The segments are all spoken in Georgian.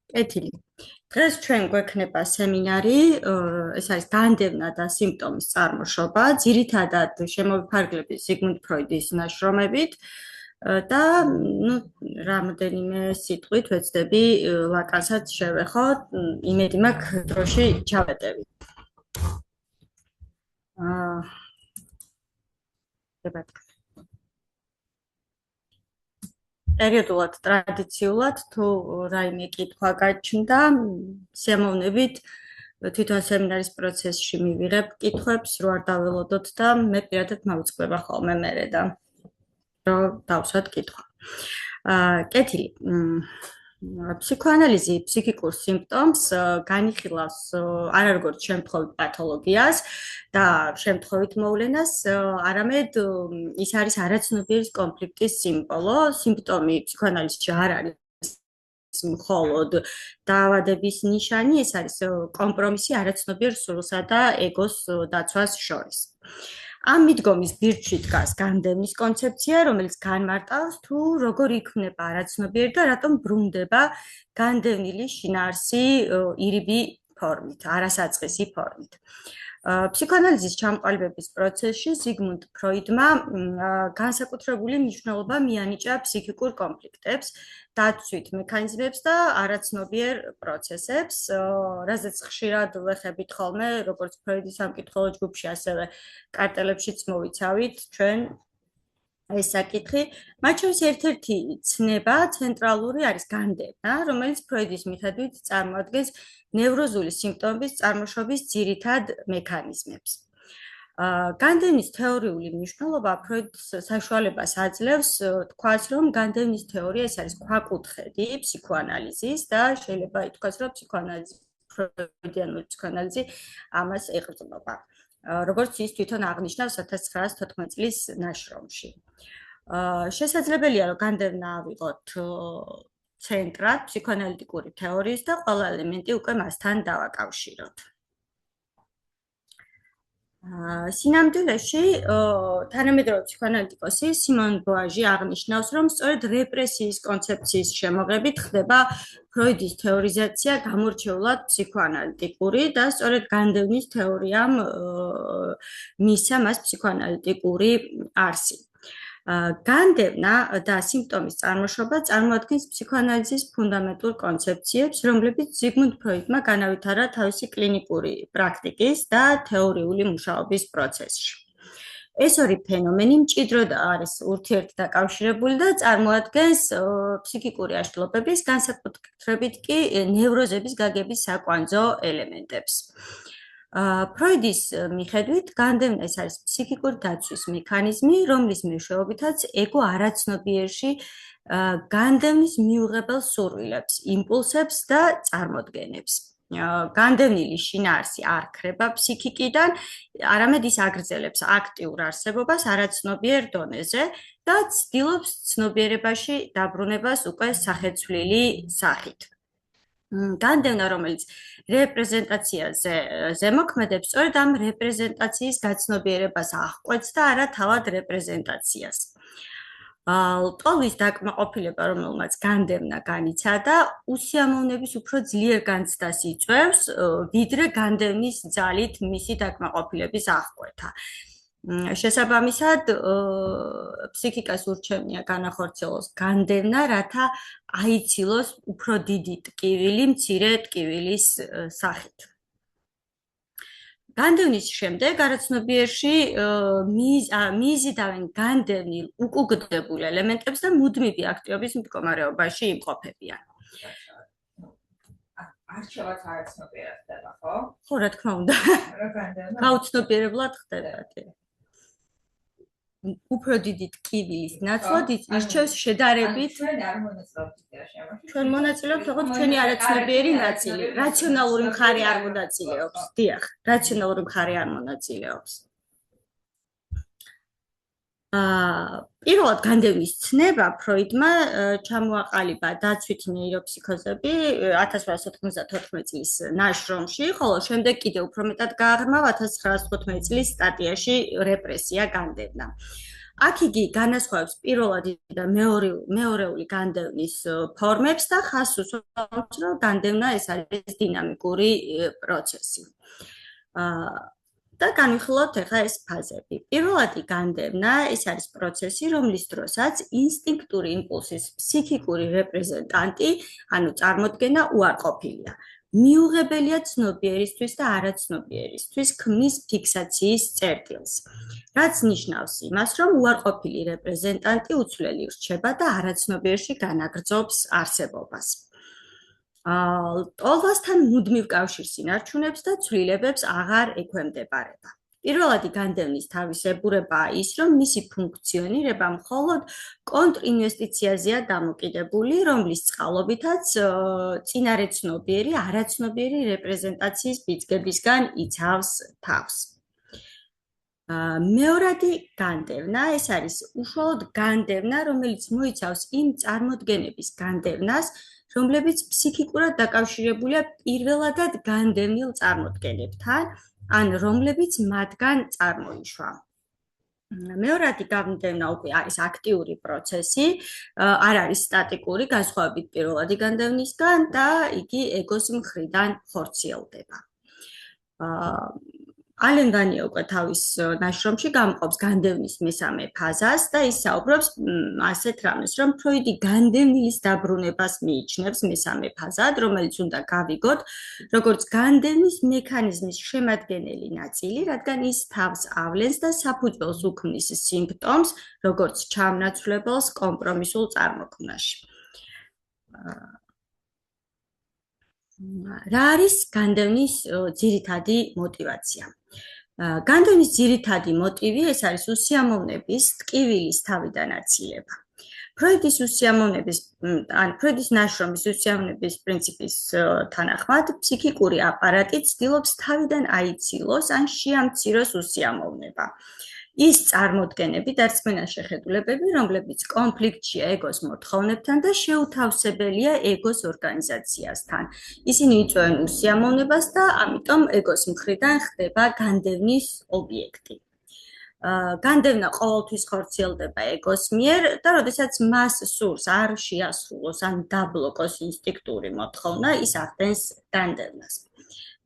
კეთილი. დღეს ჩვენ გვექნება სემინარი, ეს არის განდევნა და სიმპტომის წარმოშობა, ძირითადად შემოვიფარგლებით ზიგმუნდ ფროიდის ნაშრომებით და რამდენიმე სიტყვით ვეცდები ლაკანსაც შევეხოთ, იმედი მაქვს დროში ჩავეტევი. პერიოდულად ტრადიციულად თუ რაიმე კითხვა გაჩნდა, სიამოვნებით თვითონ სემინარის პროცესში მივიღებ კითხვებს, რო არ დაველოდოთ და მე პირადად მოვიწყდება ხოლმე მერე და რო დავსვათ კითხვა. კეთილი. ფსიქოანალიზი ფსიქიკურ სიმპტომს განიხილავს არა როგორც შემთხვევით პათოლოგიას და შემთხვევით მოვლენას, არამედ ის არის არაცნობიერის კონფლიქტის სიმბოლო. სიმპტომი ფსიქოანალიზში არ არის მხოლოდ დაავადების ნიშანი, ეს არის კომპრომისი არაცნობიერ სულსა და ეგოს დაცვას შორის. ამ მიდგომის ბირთვში დგას განდევნის კონცეფცია, რომელიც განმარტავს თუ როგორ იქმნება არაცნობიერი და რატომ ბრუნდება განდევნილი შინაარსი ირიბი ფორმით, არასაწყისი ფორმით. ფსიქოანალიზის ჩამოყალიბების პროცესში ზიგმუნდ ფროიდმა განსაკუთრებული მნიშვნელობა მიანიჭა ფსიქიკურ კონფლიქტებს, დაცვით მექანიზმებს და არაცნობიერ პროცესებს, რაზეც ხშირად ვეხებით ხოლმე, როგორც ფროიდის სამკითხველო ჯგუფში, ასევე კარტელებშიც მოვიცავით ჩვენ ეს საკითხი. მათ შორის ერთ-ერთი ცნება ცენტრალური არის განდევნა, რომელიც ფროიდის მიხედვით წარმოადგენს ნევროზული სიმპტომების წარმოშობის ძირითად მექანიზმებს. განდევნის თეორიული მნიშვნელობა ფროიდს საშუალებას აძლევს თქვას, რომ განდევნის თეორია ეს არის ქვაკუთხედი ფსიქოანალიზის და შეიძლება ითქვას, რომ ფროიდიანული ფსიქოანალიზი ამას ეყრდნობა. როგორც ის თვითონ აღნიშნავს 1914 წლის ნაშრომში. შესაძლებელია, რომ განდევნა ავიღოთ ცენტრად ფსიქოანალიტიკური თეორიის და ყველა ელემენტი უკვე მასთან დავაკავშიროთ. სინამდვილეში თანამედროვე ფსიქოანალიტიკოსი სიმონ ბოაჟი აღნიშნავს, რომ სწორედ რეპრესიის კონცეფციის შემოღებით ხდება ფროიდის თეორიზაცია გამორჩეულად ფსიქოანალიტიკური და სწორედ განდევნის თეორიამ მისცა მას ფსიქოანალიტიკური არსი. განდევნა და სიმპტომის წარმოშობა წარმოადგენს ფსიქოანალიზის ფუნდამენტურ კონცეფციებს, რომლებიც ზიგმუნდ ფროიდმა განავითარა თავისი კლინიკური პრაქტიკის და თეორიული მუშაობის პროცესში. ეს ორი ფენომენი მჭიდროდ არის ურთიერთდაკავშირებული და წარმოადგენს ფსიქიკური აშლილობების, განსაკუთრებით კი ნევროზების გაგების საკვანძო ელემენტებს. ფროიდის მიხედვით განდევნა ეს არის ფსიქიკური დაცვის მექანიზმი, რომლის მეშვეობითაც ეგო არაცნობიერში განდევნის მიუღებელ სურვილებს, იმპულსებს და წარმოდგენებს. განდევნილი შინაარსი არ ქრება ფსიქიკიდან, არამედ ის აგრძელებს აქტიურ არსებობას არაცნობიერ დონეზე და ცდილობს ცნობიერებაში დაბრუნებას უკვე სახეცვლილი სახით. განდევნა, რომელიც რეპრეზენტაციაზე ზემოქმედებს, სწორედ ამ რეპრეზენტაციის გაცნობიერებას აღკვეთს და არა თავად რეპრეზენტაციას. ლტოვის დაკმაყოფილება, რომელმაც განდევნა განიცადა, უსიამოვნების უფრო ძლიერ განცდას იწვევს, ვიდრე განდევნის ძალით მისი დაკმაყოფილების აღკვეთა. შესაბამისად, ფსიქიკას ურჩევნია განახორციელოს განდევნა, რათა აიცილოს უფრო დიდი ტკივილი მცირე ტკივილის სახით. განდევნის შემდეგ არაცნობიერში მიიზიდავენ განდევნილ უკუგდებულ ელემენტებს და მუდმივი აქტივობის მდგომარეობაში იმყოფებიან. არჩევაც არაცნობიერად ხდება, ხო? ხო, რა თქმა უნდა. გაუცნობიერებლად ხდება. უფრო დიდი ტკივილის ნაცვლად ირჩევს შედარებით. ჩვენ არ მონაწილეობთ იდეაში. ჩვენ მონაწილეობთ, თუმცა ჩვენი არაცნობიერი ნაწილი, რაციონალური მხარე არ მონაწილეობს. დიახ, რაციონალური მხარე არ მონაწილეობს. პირველად განდევნის ცნება ფროიდმა ჩამოაყალიბა დაცვით ნეიროფსიქოზები 1894 წლის ნაშრომში, ხოლო შემდეგ კიდევ უფრო მეტად გააღრმავა 1915 წლის სტატიაში რეპრესია განდევნა. აქ იგი განასხვავებს პირველადი და მეორეული განდევნის ფორმებს და ხაზს უსვამს, რომ განდევნა ეს არის დინამიკური პროცესი. და განვიხილოთ ახლა ეს ფაზები. პირველადი განდევნა ეს არის პროცესი, რომლის დროსაც ინსტინქტური იმპულსის ფსიქიკური რეპრეზენტანტი, ანუ წარმოდგენა უარყოფილია. მიუღებელია ცნობიერისთვის და არაცნობიერისთვის ქმნის ფიქსაციის წერტილს. რაც ნიშნავს იმას, რომ უარყოფილი რეპრეზენტანტი უცვლელი რჩება და არაცნობიერში განაგრძობს არსებობას. ტოლვასთან მუდმივ კავშირს ინარჩუნებს და ცვლილებებს აღარ ექვემდებარება. პირველადი განდევნის თავისებურებაა ის, რომ მისი ფუნქციონირება მხოლოდ კონტრინვესტიციაზეა დამოკიდებული, რომლის წყალობითაც წინარეცნობიერი, არაცნობიერი რეპრეზენტაციის ბიძგებისგან იცავს თავს. მეორადი განდევნა ეს არის უშუალოდ განდევნა, რომელიც მოიცავს იმ წარმოდგენების განდევნას, რომლებიც ფსიქიკურად დაკავშირებულია პირველადად განდევნილ წარმოდგენებთან, ან რომლებიც მათგან წარმოიშვა. მეორადი განდევნა უკვე არის აქტიური პროცესი, არ არის სტატიკური, განსხვავებით პირველადი განდევნისგან და იგი ეგოს მხრიდან ხორციელდება. ალენ განია უკვე თავის ნაშრომში გამყობს განდევნის მესამე ფაზას და ის საუბრობს ასეთ რამეს, რომ ფროიდი განდევნილის დაბრუნებას მიიჩნევს მესამე ფაზად, რომელიც უნდა გავიგოთ, როგორც განდევნის მექანიზმის შემადგენელი ნაწილი, რადგან ის თავს ავლენს და საფუძველს უქმნის სიმპტომს, როგორც ჩამნაცვლებელს კომპრომისულ წარმოქმნაში. რა არის განდევნის ძირითადი мотиваცია? განდევნის ძირითადი მოტივი ეს არის უსიამოვნების ტკივილის თავიდან აცილება. ფროიდის ნაშრომის უსიამოვნების პრინციპის თანახმად, ფსიქიკური აპარატი ცდილობს თავიდან აიცილოს ან შეამციროს უსიამოვნება. ის წარმოდგენები და რწმენა შეხედულებები, რომლებიც კონფლიქტშია ეგოს მოთხოვნებთან და შეუთავსებელია ეგოს ორგანიზაციასთან. ისინი იწვევენ უსიამოვნებას და ამიტომ ეგოს მხრიდან ხდება განდევნის ობიექტი. განდევნა ყოველთვის ხორციელდება ეგოს მიერ და როდესაც მას სურს არ შეასრულოს ან დაბლოკოს ინსტინქტური მოთხოვნა, ის ახდენს განდევნას.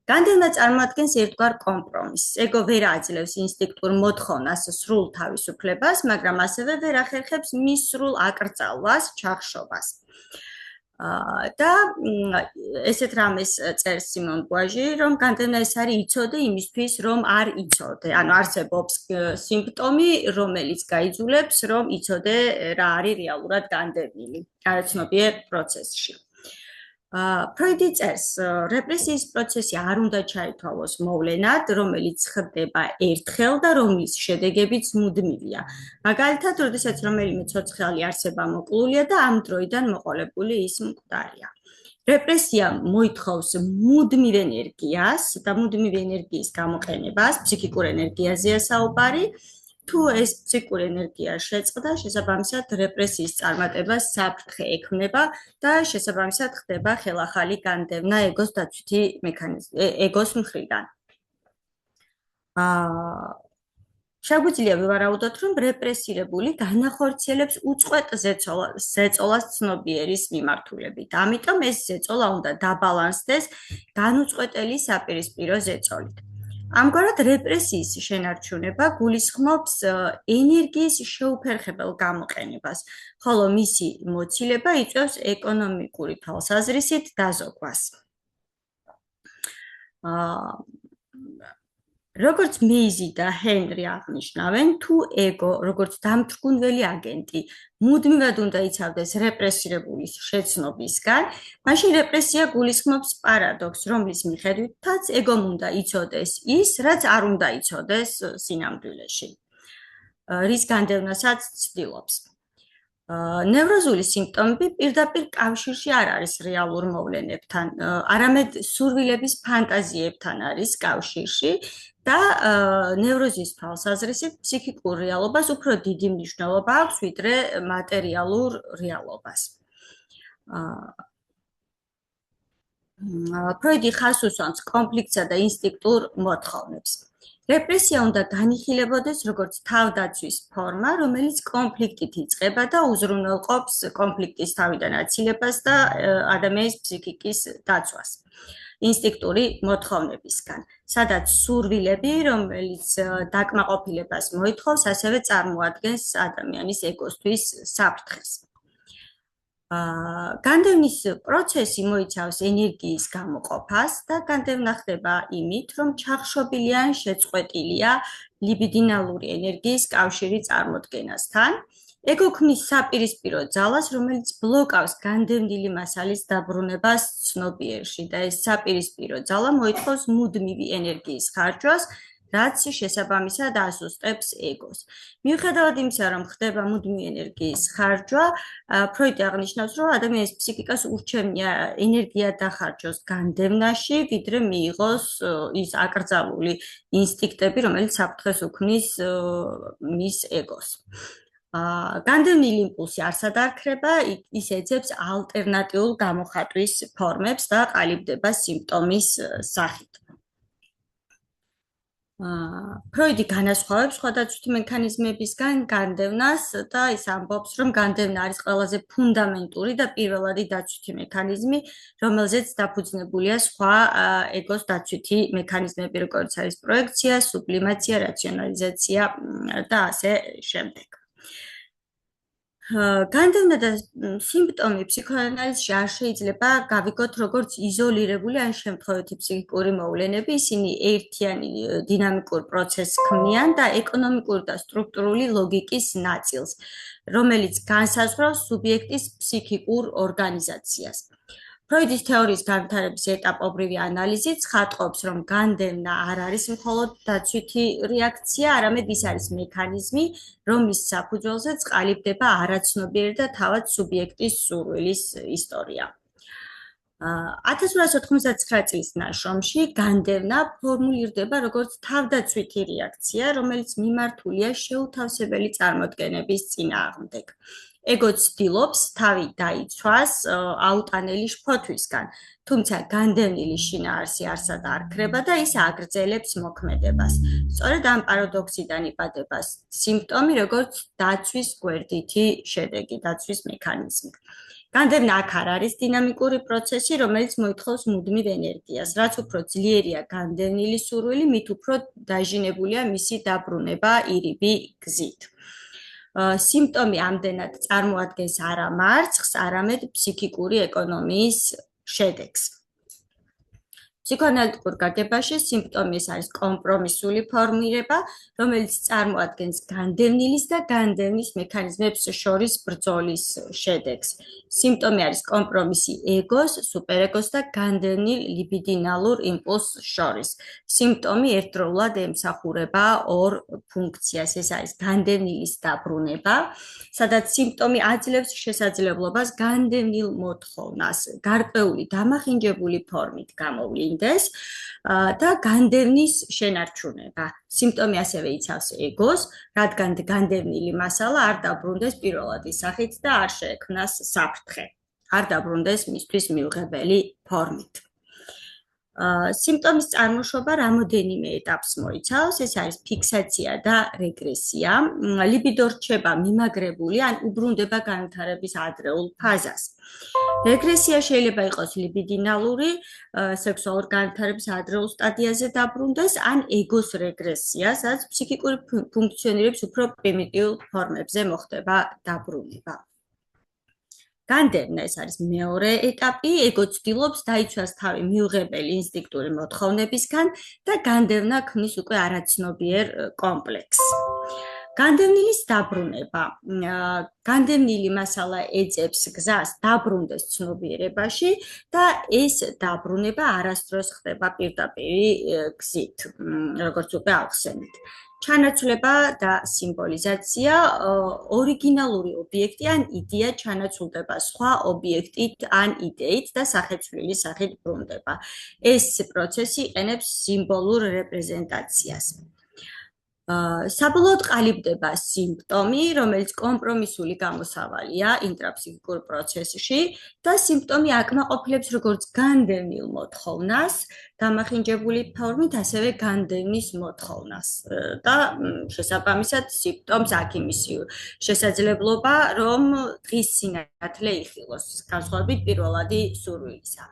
განდევნა წარმოადგენს ერთგვარ კომპრომისს. ეგო ვერ აძლევს ინსტინქტურ მოთხოვნას სრულ თავისუფლებას, მაგრამ ასევე ვერ ახერხებს მის სრულ აკრძალვას, ჩახშობას. და ესეთ რამეს წერს სიმონ ბუაჟი, რომ განდევნა ეს არის იცოდე იმისთვის, რომ არ იცოდე. ანუ არსებობს სიმპტომი, რომელიც გაიძულებს, რომ იცოდე რა არის რეალურად განდევნილი არაცნობიერ პროცესში. ფროიდი წერს, რეპრესიის პროცესი არ უნდა ჩაითვალოს მოვლენად, რომელიც ხდება ერთხელ და რომლის შედეგებიც მუდმივია. მაგალითად, როდესაც რომელიმე ცოცხალი არსება მოკლულია და ამ დროიდან მოყოლებული ის მკვდარია. რეპრესია მოითხოვს მუდმივ ენერგიას და მუდმივ ენერგიის გამოყენებას, ფსიქიკურ ენერგიაზეა საუბარი. თუ ეს ფსიქიკური ენერგია შეწყდა, შესაბამისად რეპრესიის წარმატება საფრთხე ექმნება და შესაბამისად ხდება ხელახალი განდევნა ეგოს დაცვითი მექანიზმი, ეგოს მხრიდან. შეგვიძლია ვივარაუდოთ, რომ რეპრესირებული განახორციელებს უწყვეტ ზეწოლას ცნობიერის მიმართულებით. ამიტომ ეს ზეწოლა უნდა დაბალანსდეს განუწყვეტელი საპირისპირო ზეწოლით. ამგვარად რეპრესიის შენარჩუნება გულისხმობს ენერგიის შეუფერხებელ გამოყენებას, ხოლო მისი მოცილება იწვევს ეკონომიკური თვალსაზრისით დაზოგვას. როგორც მეიზი და ჰენრი აღნიშნავენ, თუ ეგო, როგორც დამთრგუნველი აგენტი, მუდმივად უნდა იცავდეს რეპრესირებულის შეცნობისგან, მაშინ რეპრესია გულისხმობს პარადოქსს, რომლის მიხედვითაც ეგომ უნდა იცოდეს ის, რაც არ უნდა იცოდეს სინამდვილეში, რის განდევნასაც ცდილობს. ნევროზული სიმპტომები პირდაპირ კავშირში არ არის რეალურ მოვლენებთან, არამედ სურვილების ფანტაზიებთან არის კავშირში და ნევროზის თვალსაზრისით ფსიქიკურ რეალობას უფრო დიდი მნიშვნელობა აქვს ვიდრე მატერიალურ რეალობას. ფროიდი ხაზს უსვამს კონფლიქტსა და ინსტინქტურ მოთხოვნებს. რეპრესია უნდა განიხილებოდეს როგორც თავდაცვის ფორმა, რომელიც კონფლიქტით იწყება და უზრუნველყოფს კონფლიქტის თავიდან აცილებას და ადამიანის ფსიქიკის დაცვას. ინსტინქტური მოთხოვნებისგან, სადაც სურვილები, რომელიც დაკმაყოფილებას მოითხოვს, ასევე წარმოადგენს ადამიანის ეგოსთვის საფრთხეს. განდევნის პროცესი მოიცავს ენერგიის გამოყოფას და განდევნა ხდება იმით, რომ ჩახშობილი ან შეწყვეტილია ლიბიდინალური ენერგიის კავშირი წარმოდგენასთან. ეგო ქმნის საპირისპირო ძალას, რომელიც ბლოკავს განდევნილი მასალის დაბრუნებას ცნობიერში და ეს საპირისპირო ძალა მოითხოვს მუდმივი ენერგიის ხარჯვას, რაც შესაბამისად ასუსტებს ეგოს. მიუხედავად იმისა, რომ ხდება მუდმივი ენერგიის ხარჯვა, ფროიდი აღნიშნავს, რომ ადამიანის ფსიქიკას ურჩევნია ენერგია დახარჯოს განდევნაში, ვიდრე მიიღოს ის აკრძალული ინსტინქტები, რომელიც საფრთხეს უქმნის მის ეგოს. განდევნილი იმპულსი არსად არ ქრება, ის ეძებს ალტერნატიულ გამოხატვის ფორმებს და ყალიბდება სიმპტომის სახით. ფროიდი განასხვავებს სხვადასხვა მექანიზმებისგან განდევნას და ის ამბობს, რომ განდევნა არის ყველაზე ფუნდამენტური და პირველადი დაცვითი მექანიზმი, რომელზეც დაფუძნებულია სხვა ეგოს დაცვითი მექანიზმები, როგორც არის პროექცია, სუბლიმაცია, რაციონალიზაცია და ასე შემდეგ. განდევნა და სიმპტომი ფსიქოანალიზში არ შეიძლება გავიგოთ როგორც იზოლირებული ან შემთხვევითი ფსიქიკური მოვლენები, ისინი ერთიანი დინამიკურ პროცესს ქმნიან და ეკონომიკური და სტრუქტურული ლოგიკის ნაწილს, რომელიც განსაზღვრავს სუბიექტის ფსიქიკურ ორგანიზაციას. ფროიდის თეორიის განვითარების ეტაპობრივი ანალიზი ცხადყოფს, რომ განდევნა არ არის მხოლოდ დაცვითი რეაქცია, არამედ ის არის მექანიზმი, რომლის საფუძველზეც ყალიბდება არაცნობიერი და თავად სუბიექტის სურვილის ისტორია. 1899 წლის ნაშრომში განდევნა ფორმულირდება როგორც თავდაცვითი რეაქცია, რომელიც მიმართულია შეუთავსებელი წარმოდგენების წინააღმდეგ. ეგო ცდილობს თავი დაიცვას აუტანელი შფოთვისგან, თუმცა განდევნილი შინაარსი არსად არ ქრება და ის აგრძელებს მოქმედებას. სწორედ ამ პარადოქსიდან იბადება სიმპტომი, როგორც დაცვის გვერდითი შედეგი, დაცვის მექანიზმი. განდევნა აქ არ არის დინამიკური პროცესი, რომელიც მოითხოვს მუდმივ ენერგიას. რაც უფრო ძლიერია განდევნილი სურვილი, მით უფრო დაჟინებულია მისი დაბრუნება ირიბი გზით. სიმპტომი ამდენად წარმოადგენს არა მარცხს, არამედ ფსიქიკური ეკონომიის შედეგს. ფსიქოანალიტიკურ გაგებაში სიმპტომი არის კომპრომისული ფორმირება, რომელიც წარმოადგენს განდევნილის და განდევნის მექანიზმებს შორის ბრძოლის შედეგს. სიმპტომი არის კომპრომისი ეგოს, სუპერეგოს და განდევნილ ლიბიდინალურ იმპულსს შორის. სიმპტომი ერთდროულად ემსახურება ორ ფუნქციას, ეს არის განდევნილის დაბრუნება, სადაც სიმპტომი აძლევს შესაძლებლობას განდევნილ მოთხოვნას გარკვეული დამახინჯებული ფორმით გამოვლინდეს და განდევნის შენარჩუნება. სიმპტომი ასევე იცავს ეგოს, რადგან განდევნილი მასალა არ დაბრუნდეს პირველადი სახით და არ შეექმნას საფრთხე. არ დაბრუნდეს მისთვის მიუღებელი ფორმით. სიმპტომის წარმოშობა რამოდენიმე ეტაპს მოიცავს, ეს არის ფიქსაცია და რეგრესია. ლიბიდო რჩება მიმაგრებული ან უბრუნდება განვითარების ადრეულ ფაზას. რეგრესია შეიძლება იყოს ლიბიდინალური, სექსუალური განვითარების ადრეულ სტადიაზე დაბრუნდეს, ან ეგოს რეგრესია, სადაც ფსიქიკური ფუნქციონირების უფრო პრიმიტიულ ფორმებზე მოხდება დაბრუნება. განდევნა ეს არის მეორე ეტაპი, ეგო ცდილობს დაიცვას თავი მიუღებელი ინსტინქტური მოთხოვნებისგან და განდევნა ქმნის უკვე არაცნობიერ კომპლექსს. განდევნილის დაბრუნება. განდევნილი მასალა ეძებს გზას დაბრუნდეს ცნობიერებაში და ეს დაბრუნება არასდროს ხდება პირდაპირ გზით, როგორც უკვე ახსენეთ. ჩანაცვლება და სიმბოლიზაცია ორიგინალური ობიექტი ან იდეა ჩანაცვლდება სხვა ობიექტით ან იდეით და სახეცვლილი სახით ბრუნდება. ეს პროცესი იყენებს სიმბოლურ რეპრეზენტაციას. საბოლოოდ ყალიბდება სიმპტომი, რომელიც კომპრომისული გამოსავალია ინტრაფსიქიკურ პროცესში და სიმპტომი აკმაყოფილებს როგორც განდევნილ მოთხოვნას, დამახინჯებული ფორმით, ასევე განდევნის მოთხოვნას და შესაბამისად სიმპტომს აქ იმის შესაძლებლობა, რომ დღის სინათლე იხილოს, განსხვავებით პირველადი სურვილისა.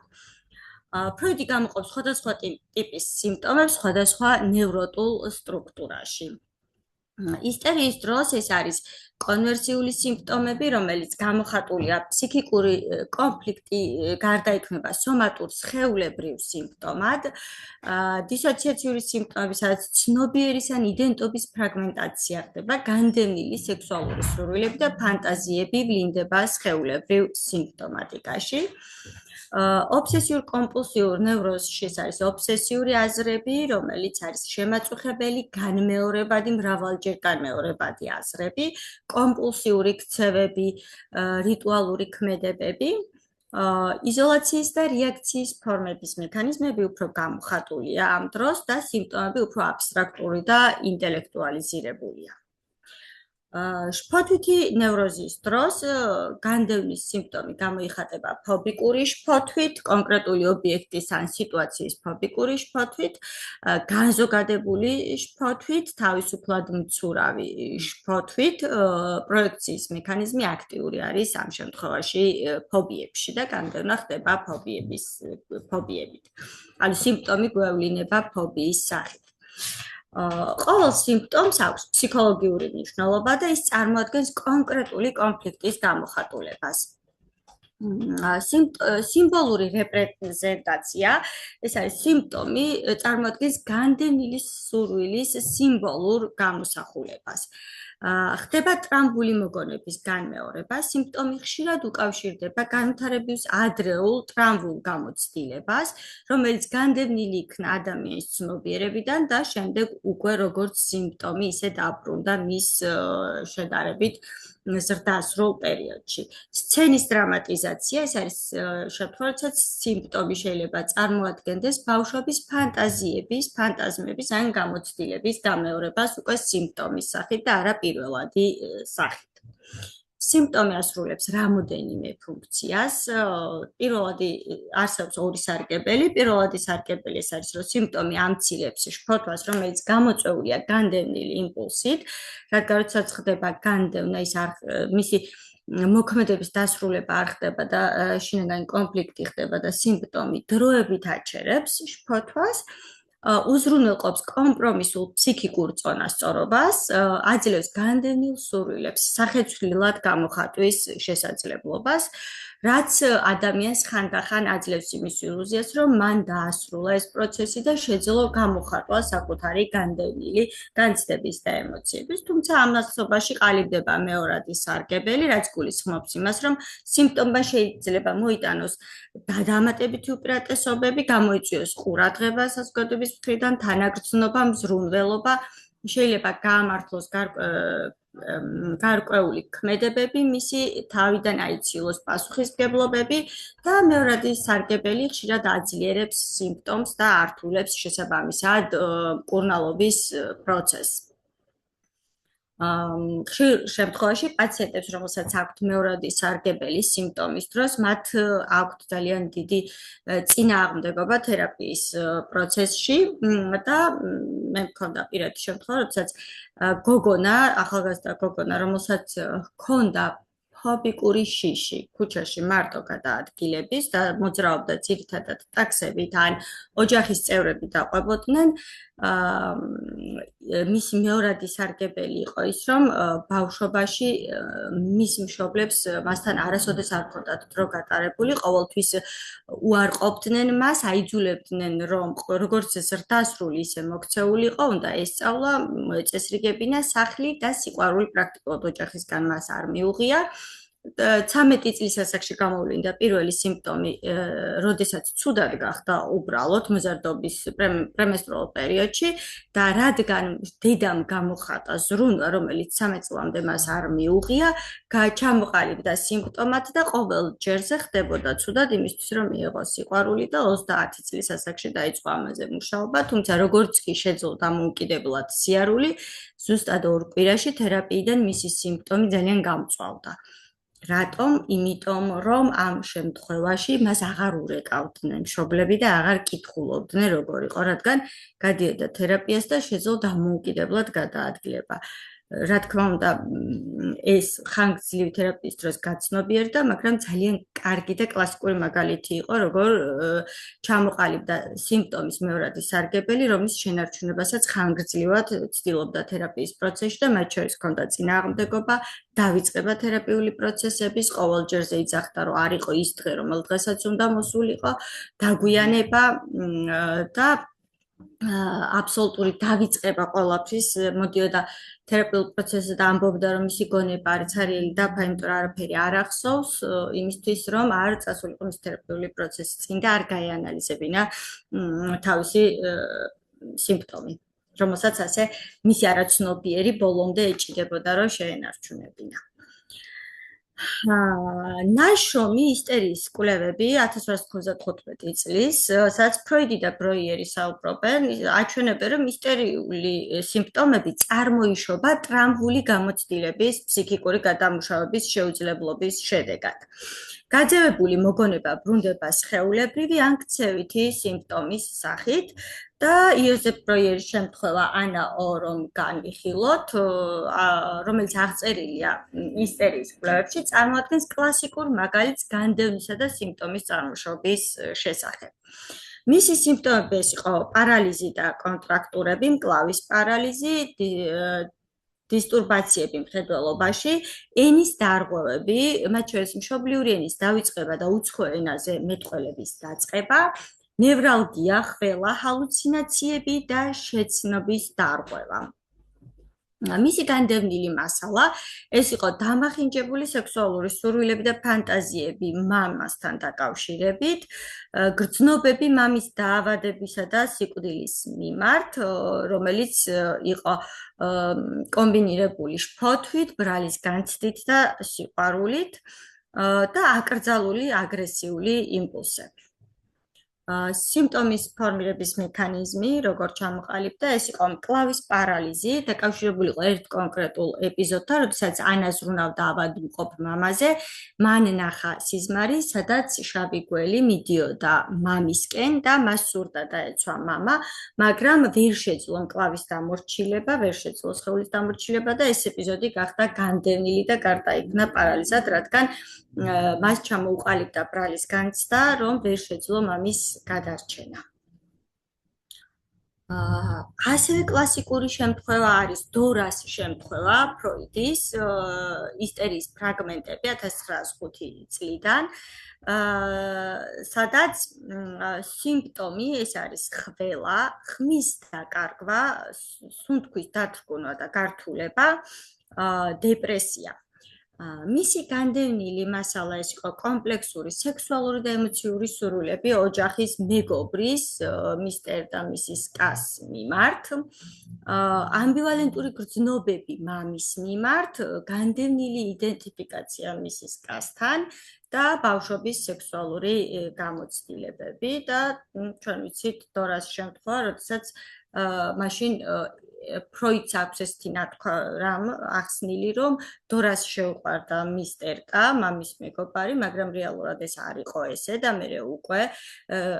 ფროიდი გამოყოფს სხვადასხვა ტიპის სიმპტომებს სხვადასხვა ნევროტულ სტრუქტურაში. ისტერიის დროს ეს არის კონვერსიული სიმპტომები, რომელიც გამოხატულია ფსიქიკური კონფლიქტი გარდაიქმნება სომატურ სხეულებრივ სიმპტომად, დისოციაციური სიმპტომები, სადაც ცნობიერის ან იდენტობის ფრაგმენტაცია ხდება, განდევნილი სექსუალური სურვილები და ფანტაზიები ვლინდება სხეულებრივ სიმპტომატიკაში. ობსესიურ კომპულსიურ ნევროზში ეს არის ობსესიური აზრები, რომელიც არის შემაწუხებელი, განმეორებადი, მრავალჯერ განმეორებადი აზრები, კომპულსიური ქცევები, რიტუალური ქმედებები, იზოლაციის და რეაქციის ფორმების მექანიზმები უფრო გამოხატულია ამ დროს და სიმპტომები უფრო აბსტრაქტული და ინტელექტუალიზირებულია. შფოთვითი ნევროზის დროს განდევნის სიმპტომი გამოიხატება ფობიკური შფოთვით, კონკრეტული ობიექტის ან სიტუაციის ფობიკური შფოთვით, განზოგადებული შფოთვით, თავისუფლად მცურავი შფოთვით, პროექციის მექანიზმი აქტიური არის ამ შემთხვევაში ფობიებში და განდევნა ხდება ფობიებით. ანუ სიმპტომი გვევლინება ფობიის სახით. ყოველ სიმპტომს აქვს ფსიქოლოგიური მნიშვნელობა და ის წარმოადგენს კონკრეტული კონფლიქტის გამოხატულებას. სიმბოლური რეპრეზენტაცია, ეს არის სიმპტომი, წარმოადგენს განდევნილი სურვილის სიმბოლურ გამოსახულებას. ხდება ტრამვული მოგონების განმეორება, სიმპტომი ხშირად უკავშირდება განვითარების ადრეულ ტრამვულ გამოცდილებას, რომელიც განდევნილი იქნა ადამიანის ცნობიერებიდან და შემდეგ უკვე როგორც სიმპტომი ისე დაბრუნდა მის შედარებით ზრდასრულ პერიოდში. სცენის დრამატიზაცია, ეს არის შემთხვევა, როდესაც სიმპტომი შეიძლება წარმოადგენდეს ბავშვების ფანტაზიების, ფანტაზმების ან გამოცდილების გამეორებას უკვე სიმპტომის სახით და არა პირველადი სახით. სიმპტომი ასრულებს რამოდენიმე ფუნქციას. პირველადი არსებობს ორი სარგებელი. პირველადი სარგებელი ეს არის, რომ სიმპტომი ამცილებს შფოთვას, რომელიც გამოწვეულია განდევნილი იმპულსით, რადგან როდესაც ხდება განდევნა, ის მისი მოქმედების დასრულება არ ხდება და შინაგანი კონფლიქტი ხდება და სიმპტომი დროებით აჩერებს შფოთვას. უზრუნველყოფს კომპრომისულ ფსიქიკურ წონასწორობას, აძლევს განდევნილ სურვილებს სახეცვლილად გამოხატვის შესაძლებლობას, რაც ადამიანს ხანდახან აძლევს იმის ილუზიას, რომ მან დაასრულა ეს პროცესი და შეძლო გამოხატვა საკუთარი განდევნილი განცდების და ემოციების, თუმცა ამ ასობაში ყალიბდება მეორადი სარგებელი, რაც გულისხმობს იმას, რომ სიმპტომმა შეიძლება მოიტანოს დამატებითი უპირატესობები, გამოიწვიოს ყურადღება საზოგადოების მხრიდან, თანაგრძნობა, მზრუნველობა, შეიძლება გაამართლოს გარკვეული ქმედებები, მისი თავიდან აიცილოს პასუხისმგებლობები და მეორადი სარგებელი ხშირად აძლიერებს სიმპტომს და ართულებს შესაბამისად მკურნალობის პროცესს. ხშირ შემთხვევაში პაციენტებს, რომელსაც აქვთ მეორადი სარგებელი სიმპტომის დროს, მათ აქვთ ძალიან დიდი წინააღმდეგობა თერაპიის პროცესში და მე მქონდა პირადი შემთხვევა, როდესაც გოგონა, ახალგაზრდა გოგონა, რომელსაც ჰქონდა ფობიკური შიში, ქუჩაში მარტო გადაადგილების და მოძრაობდა ძირითადად ტაქსებით ან ოჯახის წევრები დაყვებოდნენ, მისი მეორადი სარგებელი იყო ის, რომ ბავშვობაში მის მშობლებს მასთან არასოდეს არ ჰქონდათ დრო გატარებული, ყოველთვის უარყოფდნენ მას, აიძულებდნენ, რომ როგორც ზრდასრული, ისე მოქცეულიყო, უნდა ესწავლა, წესრიგებინა სახლი და სიყვარული პრაქტიკულად ოჯახისგან მას არ მიუღია. 13 წლის ასაკში გამოვლინდა პირველი სიმპტომი, როდესაც ცუდად გახდა უბრალოდ მოზარდობის პრემენსტრუალურ პერიოდში და რადგან დედამ გამოხატა ზრუნვა, რომელიც 13 წლამდე მას არ მიუღია, ჩამოყალიბდა სიმპტომად და ყოველ ჯერზე ხდებოდა ცუდად იმისთვის, რომ მიიღოს სიყვარული და 30 წლის ასაკში დაიწყო ამაზე მუშაობა, თუმცა როგორც კი შეძლო დამოუკიდებლად სიარული, ზუსტად 2 კვირაში თერაპიიდან მისი სიმპტომი ძალიან გამწვავდა. რატომ? იმიტომ, რომ ამ შემთხვევაში მას აღარ ურეკავდნენ მშობლები და აღარ კითხულობდნენ როგორ იყო, რადგან გადიოდა თერაპიას და შეძლო დამოუკიდებლად გადაადგილება. რა თქმა უნდა, ეს ხანგრძლივი თერაპიის დროს გაცნობიერდა, მაგრამ ძალიან კარგი და კლასიკური მაგალითი იყო, როგორ ჩამოყალიბდა სიმპტომის მეორადი სარგებელი, რომლის შენარჩუნებასაც ხანგრძლივად ცდილობდა თერაპიის პროცესში და მათ შორის ჰქონდა წინააღმდეგობა, დავიწყება თერაპიული პროცესების, ყოველ ჯერზე იძახდა, რომ არ იყო ის დღე, რომელ დღესაც უნდა მოსულიყო, დაგვიანება და აბსოლუტური დავიწყება ყველაფრის მოდიოდა თერაპიულ პროცესზე და ამბობდა, რომ მისი გონება არის ცარიელი დაფა, იმიტომ რომ არაფერი არ ახსოვს, იმისთვის, რომ არ წასულიყო მის თერაპიული პროცესი წინ და არ გაეანალიზებინა თავისი სიმპტომი, რომელსაც ასე მისი არაცნობიერი ბოლომდე ეჭიდებოდა, რომ შეენარჩუნებინა. ნაშრომი ისტერიის კვლევები 1895 წლის, სადაც ფროიდი და ბროიერი საუბრობენ, აჩვენებენ, რომ ისტერიული სიმპტომები წარმოიშობა ტრამვული გამოცდილების, ფსიქიკური გადამუშავების შეუძლებლობის შედეგად. გაძევებული მოგონება ბრუნდება სხეულებრივი ან ქცევითი სიმპტომის სახით და იოზეფ ბროიერის შემთხვევა ანა ორომ განვიხილოთ, რომელიც აღწერილია ისტერიის კვლევებში, წარმოადგენს კლასიკურ მაგალითს განდევნისა და სიმპტომის წარმოშობის შესახებ. მისი სიმპტომები ეს იყო პარალიზი და კონტრაქტურები, მკლავის პარალიზი, დისტურბაციები მხედველობაში, ენის დარღვევები, მათ შორის მშობლიური ენის დავიწყება და უცხო ენაზე მეტყველების დაწყება, ნევრალგია, ხველა, ჰალუცინაციები და შეცნობის დარღვევა. მისი განდევნილი მასალა ეს იყო დამახინჯებული სექსუალური სურვილები და ფანტაზიები მამასთან დაკავშირებით, გრძნობები მამის დაავადებისა და სიკვდილის მიმართ, რომელიც იყო კომბინირებული შფოთვით, ბრალის განცდით და სიყვარულით და აკრძალული აგრესიული იმპულსები. სიმპტომის ფორმირების მექანიზმი, როგორც ჩამოყალიბდა, ეს იყო მკლავის პარალიზი, დაკავშირებული იყო ერთ კონკრეტულ ეპიზოდთან, როდესაც ანა ზრუნავდა ავადმყოფ მამაზე, მან ნახა სიზმარი, სადაც შავი გველი მიდიოდა მამისკენ და მას სურდა დაეცვა მამა, მაგრამ ვერ შეძლო მკლავის დამორჩილება, ვერ შეძლო სხეულის დამორჩილება და ეს ეპიზოდი გახდა განდევნილი და გარდაიქმნა პარალიზად, რადგან მას ჩამოუყალიბდა ბრალის განცდა, რომ ვერ შეძლო მამის გადარჩენა. ასევე კლასიკური შემთხვევა არის დორას შემთხვევა, ფროიდის ისტერიის ფრაგმენტები 1905 წლიდან, სადაც სიმპტომი ეს არის ხველა, ხმის დაკარგვა, სუნთქვის დათრგუნვა და გართულება, დეპრესია. მისი განდევნილი მასალა ეს იყო კომპლექსური სექსუალური და ემოციური სურვილები ოჯახის მეგობრის, მისტერ და მისის კას მიმართ, ამბივალენტური გრძნობები მამის მიმართ, განდევნილი იდენტიფიკაცია მისის კასთან და ბავშვობის სექსუალური გამოცდილებები და ჩვენ ვიცით დორას შემთხვევა, როდესაც მაშინ ფროიდს აქვს ეს თინათქვა რამ ახსნილი, რომ დორას შეუყვარდა მისტერ კა, მამის მეგობარი, მაგრამ რეალურად ეს არ იყო ესე და მე უკვე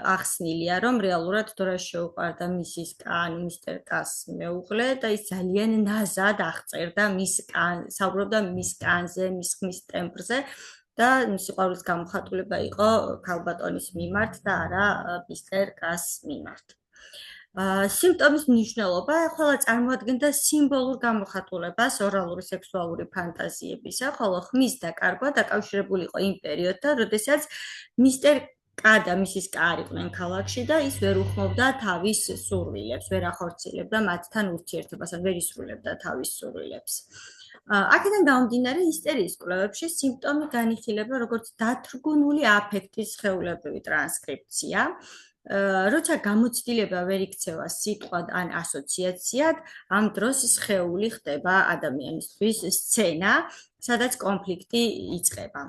ახსნილია, რომ რეალურად დორას შეუყვარდა მისის კა, მისტერ კას მეუღლე და ის ძალიან ნაზად აღწერდა მის კან, საუბრობდა მის კანზე, მის ხმის ტემბრზე და სიყვარულის გამოხატულება იყო ქალბატონის მიმართ და არა მისტერ კას მიმართ. სიმპტომის მნიშვნელობა ახლა წარმოადგენდა სიმბოლურ გამოხატულებას ორალური სექსუალური ფანტაზიებისა, ხოლო ხმის დაკარგვა დაკავშირებული იყო იმ პერიოდთან, როდესაც მისტერ კა და მისის კა არიყვნენ ქალაქში და ის ვერ უხმობდა თავის სურვილებს, ვერ ახორციელებდა მათთან ურთიერთობას, ან ვერ ისრულებდა თავის სურვილებს. აქედან გამომდინარე ისტერიის კვლევებში სიმპტომი განიხილება როგორც დათრგუნული აფექტის სხეულებრივი ტრანსკრიფცია, როცა გამოცდილება ვერ იქცევა სიტყვად ან ასოციაციად, ამ დროს სხეული ხდება ადამიანისთვის სცენა, სადაც კონფლიქტი იწყება.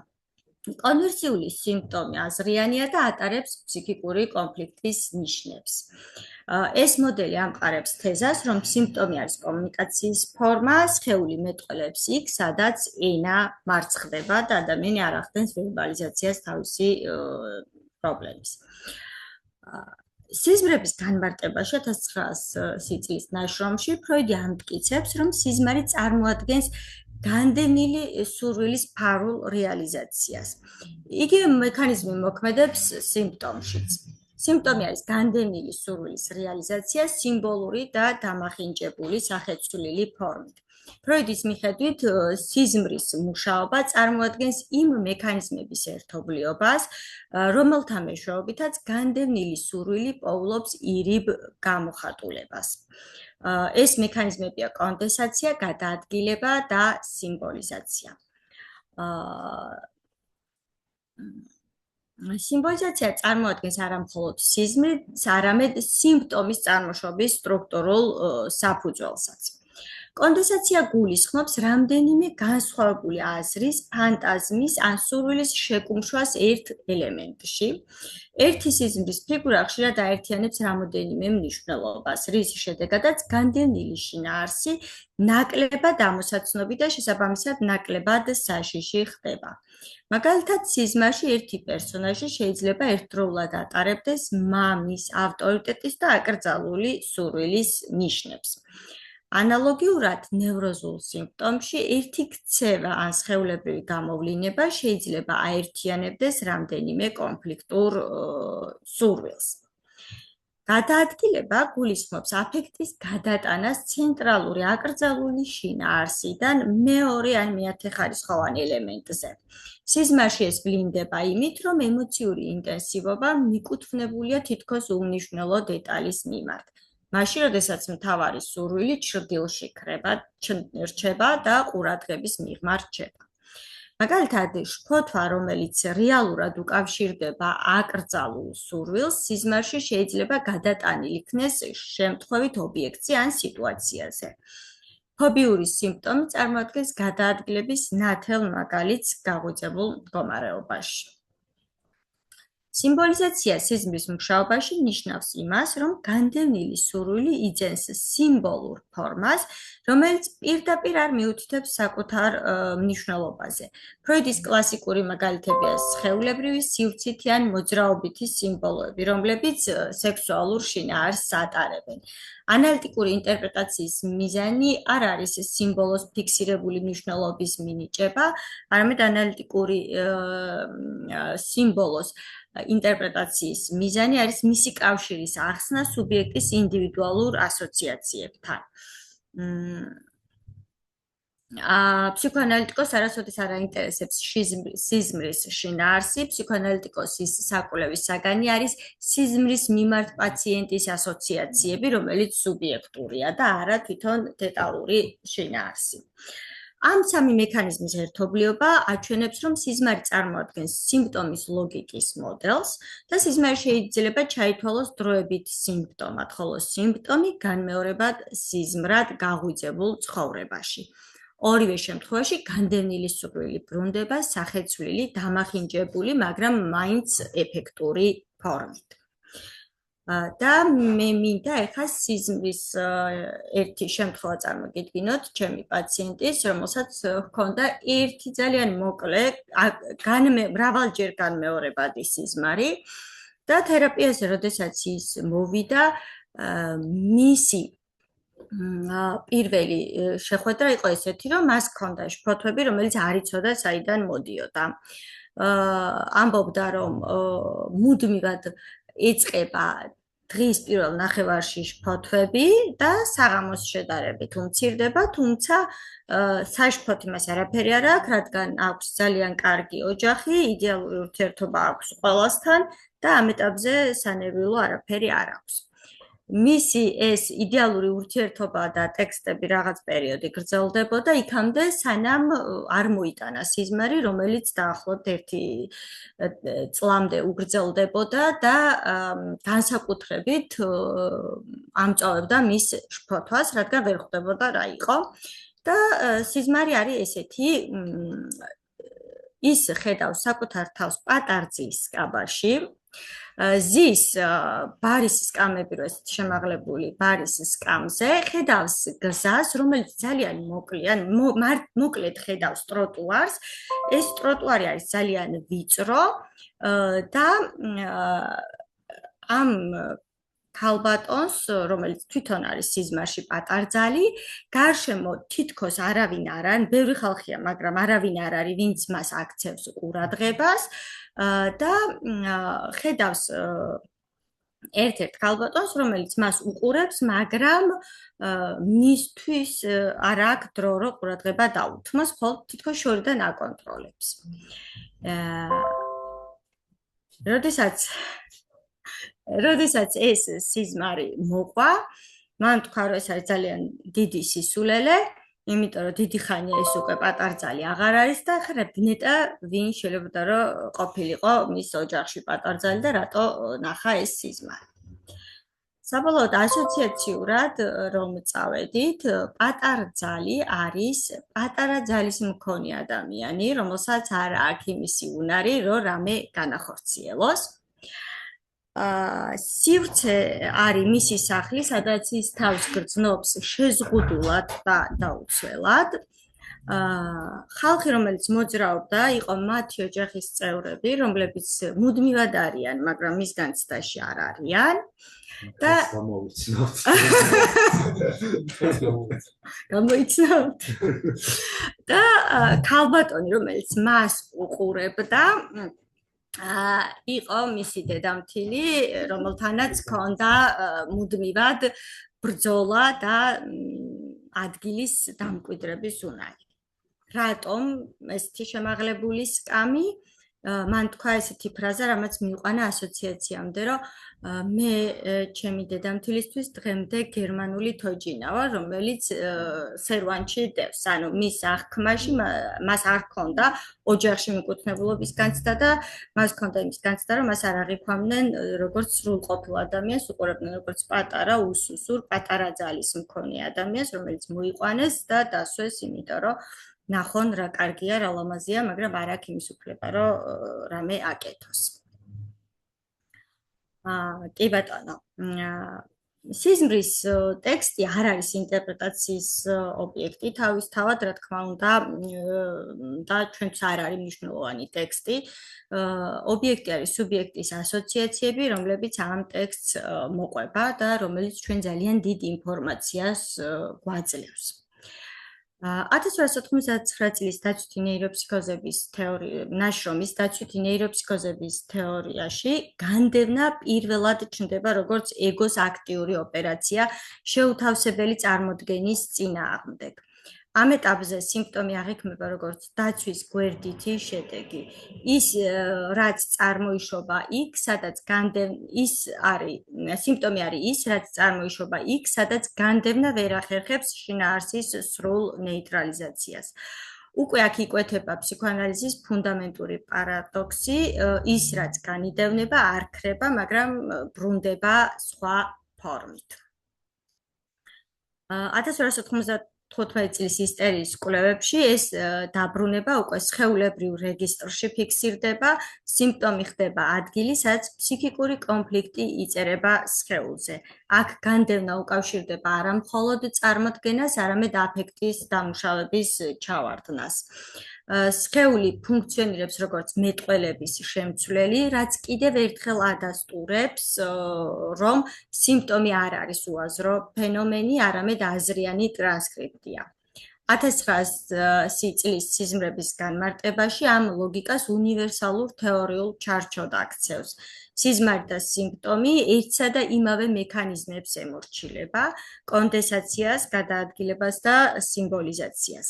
კონვერსიული სიმპტომი აზრიანია და ატარებს ფსიქიკური კონფლიქტის ნიშნებს. ეს მოდელი ამყარებს თეზას, რომ სიმპტომი არის კომუნიკაციის ფორმა, სხეული მეტყველებს იქ, სადაც ენა მარცხდება და ადამიანი არ ახდენს ვერბალიზაციას თავისი პრობლემის. სიზმრების განმარტებაში 1900 წლის ნაშრომში ფროიდი ამტკიცებს, რომ სიზმარი წარმოადგენს განდევნილი სურვილის ფარულ რეალიზაციას. იგივე მექანიზმი მოქმედებს სიმპტომშიც. სიმპტომი არის განდევნილი სურვილის რეალიზაცია სიმბოლური და დამახინჯებული სახეცვლილი ფორმით. ფროიდის მიხედვით, სიზმრის მუშაობა წარმოადგენს იმ მექანიზმების ერთობლიობას, რომელთა მეშვეობითაც განდევნილი სურვილი პოულობს ირიბ გამოხატულებას. ეს მექანიზმებია კონდენსაცია, გადაადგილება და სიმბოლიზაცია. სიმბოლიზაცია წარმოადგენს არა მხოლოდ სიზმრის, არამედ სიმპტომის წარმოშობის სტრუქტურულ საფუძველსაც. კონდენსაცია გულისხმობს რამდენიმე განსხვავებული აზრის, ფანტაზმის ან სურვილის შეკუმშვას ერთ ელემენტში. ერთი სიზმრის ფიგურა ხშირად აერთიანებს რამოდენიმე მნიშვნელობას, რის შედეგადაც განდევნილი შინაარსი ნაკლებად ამოსაცნობი და შესაბამისად ნაკლებად საშიში ხდება. მაგალითად, სიზმარში ერთი პერსონაჟი შეიძლება ერთდროულად ატარებდეს მამის, ავტორიტეტის და აკრძალული სურვილის ნიშნებს. ანალოგიურად ნევროზულ სიმპტომში ერთი ქცევა ან სხეულებრივი გამოვლინება შეიძლება აერთიანებდეს რამდენიმე კონფლიქტურ სურვილს. გადაადგილება გულისხმობს აფექტის გადატანას ცენტრალური აკრძალული შინაარსიდან მეორე ან მეათეხარისხოვან ელემენტზე. სიზმარში ეს ვლინდება იმით, რომ ემოციური ინტენსივობა მიკუთვნებულია თითქოს უმნიშვნელო დეტალის მიმართ. მაშინ, როდესაც მთავარი სურვილი ჩრდილში რჩება და ყურადღების მიღმა რჩება. მაგალითად, შფოთვა, რომელიც რეალურად უკავშირდება აკრძალულ სურვილს, სიზმარში შეიძლება გადატანილი იქნეს შემთხვევით ობიექტზე ან სიტუაციაზე. ფობიური სიმპტომი წარმოადგენს გადაადგილების ნათელ მაგალითს გაღვიძებულ მდგომარეობაში. სიმბოლიზაცია სიზმრის მუშაობაში ნიშნავს იმას, რომ განდევნილი სურვილი იძენს სიმბოლურ ფორმას, რომელიც პირდაპირ არ მიუთითებს საკუთარ მნიშვნელობაზე. ფროიდის კლასიკური მაგალითებია სხეულებრივი სივრცითი ან მოძრაობითი სიმბოლოები, რომლებიც სექსუალურ შინაარსს ატარებენ. ანალიტიკური ინტერპრეტაციის მიზანი არ არის სიმბოლოს ფიქსირებული მნიშვნელობის მინიჭება, არამედ ანალიტიკური სიმბოლოს ინტერპრეტაციის მიზანი არის მისი კავშირის ახსნა სუბიექტის ინდივიდუალურ ასოციაციებთან. ფსიქოანალიტიკოს არასოდეს არ აინტერესებს სიზმრის შინაარსი, ფსიქოანალიტიკოსის საკვლევის საგანი არის სიზმრის მიმართ პაციენტის ასოციაციები, რომელიც სუბიექტურია და არა თვითონ დეტალური შინაარსი. ამ სამი მექანიზმის ერთობლიობა აჩვენებს, რომ სიზმარი წარმოადგენს სიმპტომის ლოგიკის მოდელს და სიზმარი შეიძლება ჩაითვალოს დროებით სიმპტომად, ხოლო სიმპტომი განმეორებად სიზმრად გაღვიძებულ ცხოვრებაში. ორივე შემთხვევაში განდევნილი სურვილი ბრუნდება სახეცვლილი, დამახინჯებული, მაგრამ მაინც ეფექტური ფორმით. და მე მინდა ეხლა სიზმრის ერთი შემთხვევა წარმოგიდგინოთ ჩემი პაციენტის, რომელსაც ჰქონდა ერთი ძალიან მოკლე, მრავალჯერ განმეორებადი სიზმარი და თერაპიაზე, როდესაც ის მოვიდა, მისი პირველი შეხვედრა იყო ესეთი, რომ მას ჰქონდა შფოთვები, რომელიც არ იცოდა საიდან მოდიოდა. ამბობდა, რომ მუდმივად ეწყება დღის პირველ ნახევარში შფოთვები და საღამოს შედარებით უმცირდება, თუმცა საშფოთი მას არაფერი არ აქვს, რადგან აქვს ძალიან კარგი ოჯახი, იდეალური ურთიერთობა აქვს ყველასთან და ამ ეტაპზე სანერვიულო არაფერი არ აქვს. მისი ეს იდეალური ურთიერთობა და ტექსტები რაღაც პერიოდი გრძელდებოდა, იქამდე სანამ არ მოიტანა სიზმარი, რომელიც დაახლოებით 1 წლამდე უგრძელდებოდა და განსაკუთრებით ამწვავებდა მის შფოთვას, რადგან ვერ ხვდებოდა რა იყო. და სიზმარი არის ესეთი, ის ხედავს საკუთარ თავს პატარძლის სკამაში, ზის ბარის სკამები რო ესეთ შემაღლებული ბარის სკამზე, ხედავს გზას, რომელიც ძალიან მოკლეა, მოკლედ ხედავს ტროტუარს. ეს ტროტუარი არის ძალიან ვიწრო და ამ ქალბატონს, რომელიც თვითონ არის სიზმარში პატარძალი, გარშემო თითქოს არავინ არ არის, ბევრი ხალხია, მაგრამ არავინ არ არის, ვინც მას აქცევს ყურადღებას და ხედავს ერთ-ერთ ქალბატონს, რომელიც მას უყურებს, მაგრამ მისთვის არ აქვს დრო, რომ ყურადღება დაუთმოს, მხოლოდ თითქოს შორიდან აკონტროლებს. როდესაც ეს სიზმარი მოყვა, მან თქვა, რომ ეს არის ძალიან დიდი სისულელე, იმიტომ რომ დიდი ხანია ის უკვე პატარძალი აღარ არის და ხერა ბნეტა ვინ შეიძლება რომ ყოფილიყო მის ოჯახში პატარძალი და რატო ნახა ეს სიზმარი. საბოლოოდ ასოციაციურად რომ წავედით, პატარძალი არის პატარა ძალის მქონე ადამიანი, რომელსაც არ აქვს იმისი უნარი, რომ რამე განახორციელოს. სივრცე არის მისი სახლი, სადაც ის თავს გრძნობს შეზღუდულად და დაუცველად. ხალხი, რომელიც მოძრაობდა, იყო მათი ოჯახის წევრები, რომლებიც მუდმივად არიან, მაგრამ მის განცდაში არ არიან. და გამოიცნობთ. და ქალბატონი, რომელიც მას უყურებდა, იყო მისი დედამთილი, რომელთანაც ჰქონდა მუდმივად ბრძოლა და ადგილის დამკვიდრების უნარი. რატომ ესეთი შემაღლებული სკამი? მან თქვა ესეთი ფრაზა, რამაც მიიყვანა ასოციაციამდე, რომ მე ჩემი დედამთილისთვის დღემდე გერმანული თოჯინა ვარ, რომელიც სერვანტში დევს. ანუ მის აღქმაში მას არ ჰქონდა ოჯახში მიკუთვნებულობის განცდა და მას ჰქონდა იმის განცდა, რომ მას არ აღიქვამდნენ როგორც სრულყოფილ ადამიანს, უყურებდნენ როგორც პატარა უსუსურ, პატარა ძალის მქონე ადამიანს, რომელიც მოიყვანეს და დასვეს, იმიტომ რომ ნახონ რა კარგია, რა ლამაზია, მაგრამ არ აქვს იმის უფლება, რომ რამე აკეთოს. კი ბატონო. სიზმრის ტექსტი არ არის ინტერპრეტაციის ობიექტი თავისთავად, რა თქმა უნდა, და ჩვენც არ არის მნიშვნელოვანი ტექსტი. ობიექტი არის სუბიექტის ასოციაციები, რომლებიც ამ ტექსტს მოყვება და რომელიც ჩვენ ძალიან დიდ ინფორმაციას გვაძლევს. 1899 წლის დაცვითი ნეიროფსიქოზების ნაშრომის დაცვითი ნეიროფსიქოზების თეორიაში განდევნა პირველად ჩნდება როგორც ეგოს აქტიური ოპერაცია შეუთავსებელი წარმოდგენის წინააღმდეგ. ამ ეტაპზე სიმპტომი აღიქმება როგორც დაცვის გვერდითი შედეგი. ის რაც წარმოიშობა იქ, სადაც სიმპტომი არის ის, რაც წარმოიშობა იქ, სადაც განდევნა ვერ ახერხებს შინაარსის სრულ ნეიტრალიზაციას. უკვე აქ იკვეთება ფსიქოანალიზის ფუნდამენტური პარადოქსი, ის რაც განიდევნება არ ქრება, მაგრამ ბრუნდება სხვა ფორმით. 1895 წლის ისტერიის კვლევებში ეს დაბრუნება უკვე სხეულებრივ რეგისტრში ფიქსირდება, სიმპტომი ხდება ადგილი, სადაც ფსიქიკური კონფლიქტი იწერება სხეულზე. აქ განდევნა უკავშირდება არა მხოლოდ წარმოდგენას, არამედ აფექტის დამუშავების ჩავარდნას. სხეული ფუნქციონირებს როგორც მეტყველების შემცვლელი, რაც კიდევ ერთხელ ადასტურებს, რომ სიმპტომი არ არის უაზრო ფენომენი, არამედ აზრიანი ტრანსკრიპტია. 1900 წლის სიზმრების განმარტებაში ამ ლოგიკას უნივერსალურ თეორიულ ჩარჩოდ აქცევს. სიზმარი და სიმპტომი ერთსა და იმავე მექანიზმებს ემორჩილება, კონდენსაციას, გადაადგილებას და სიმბოლიზაციას.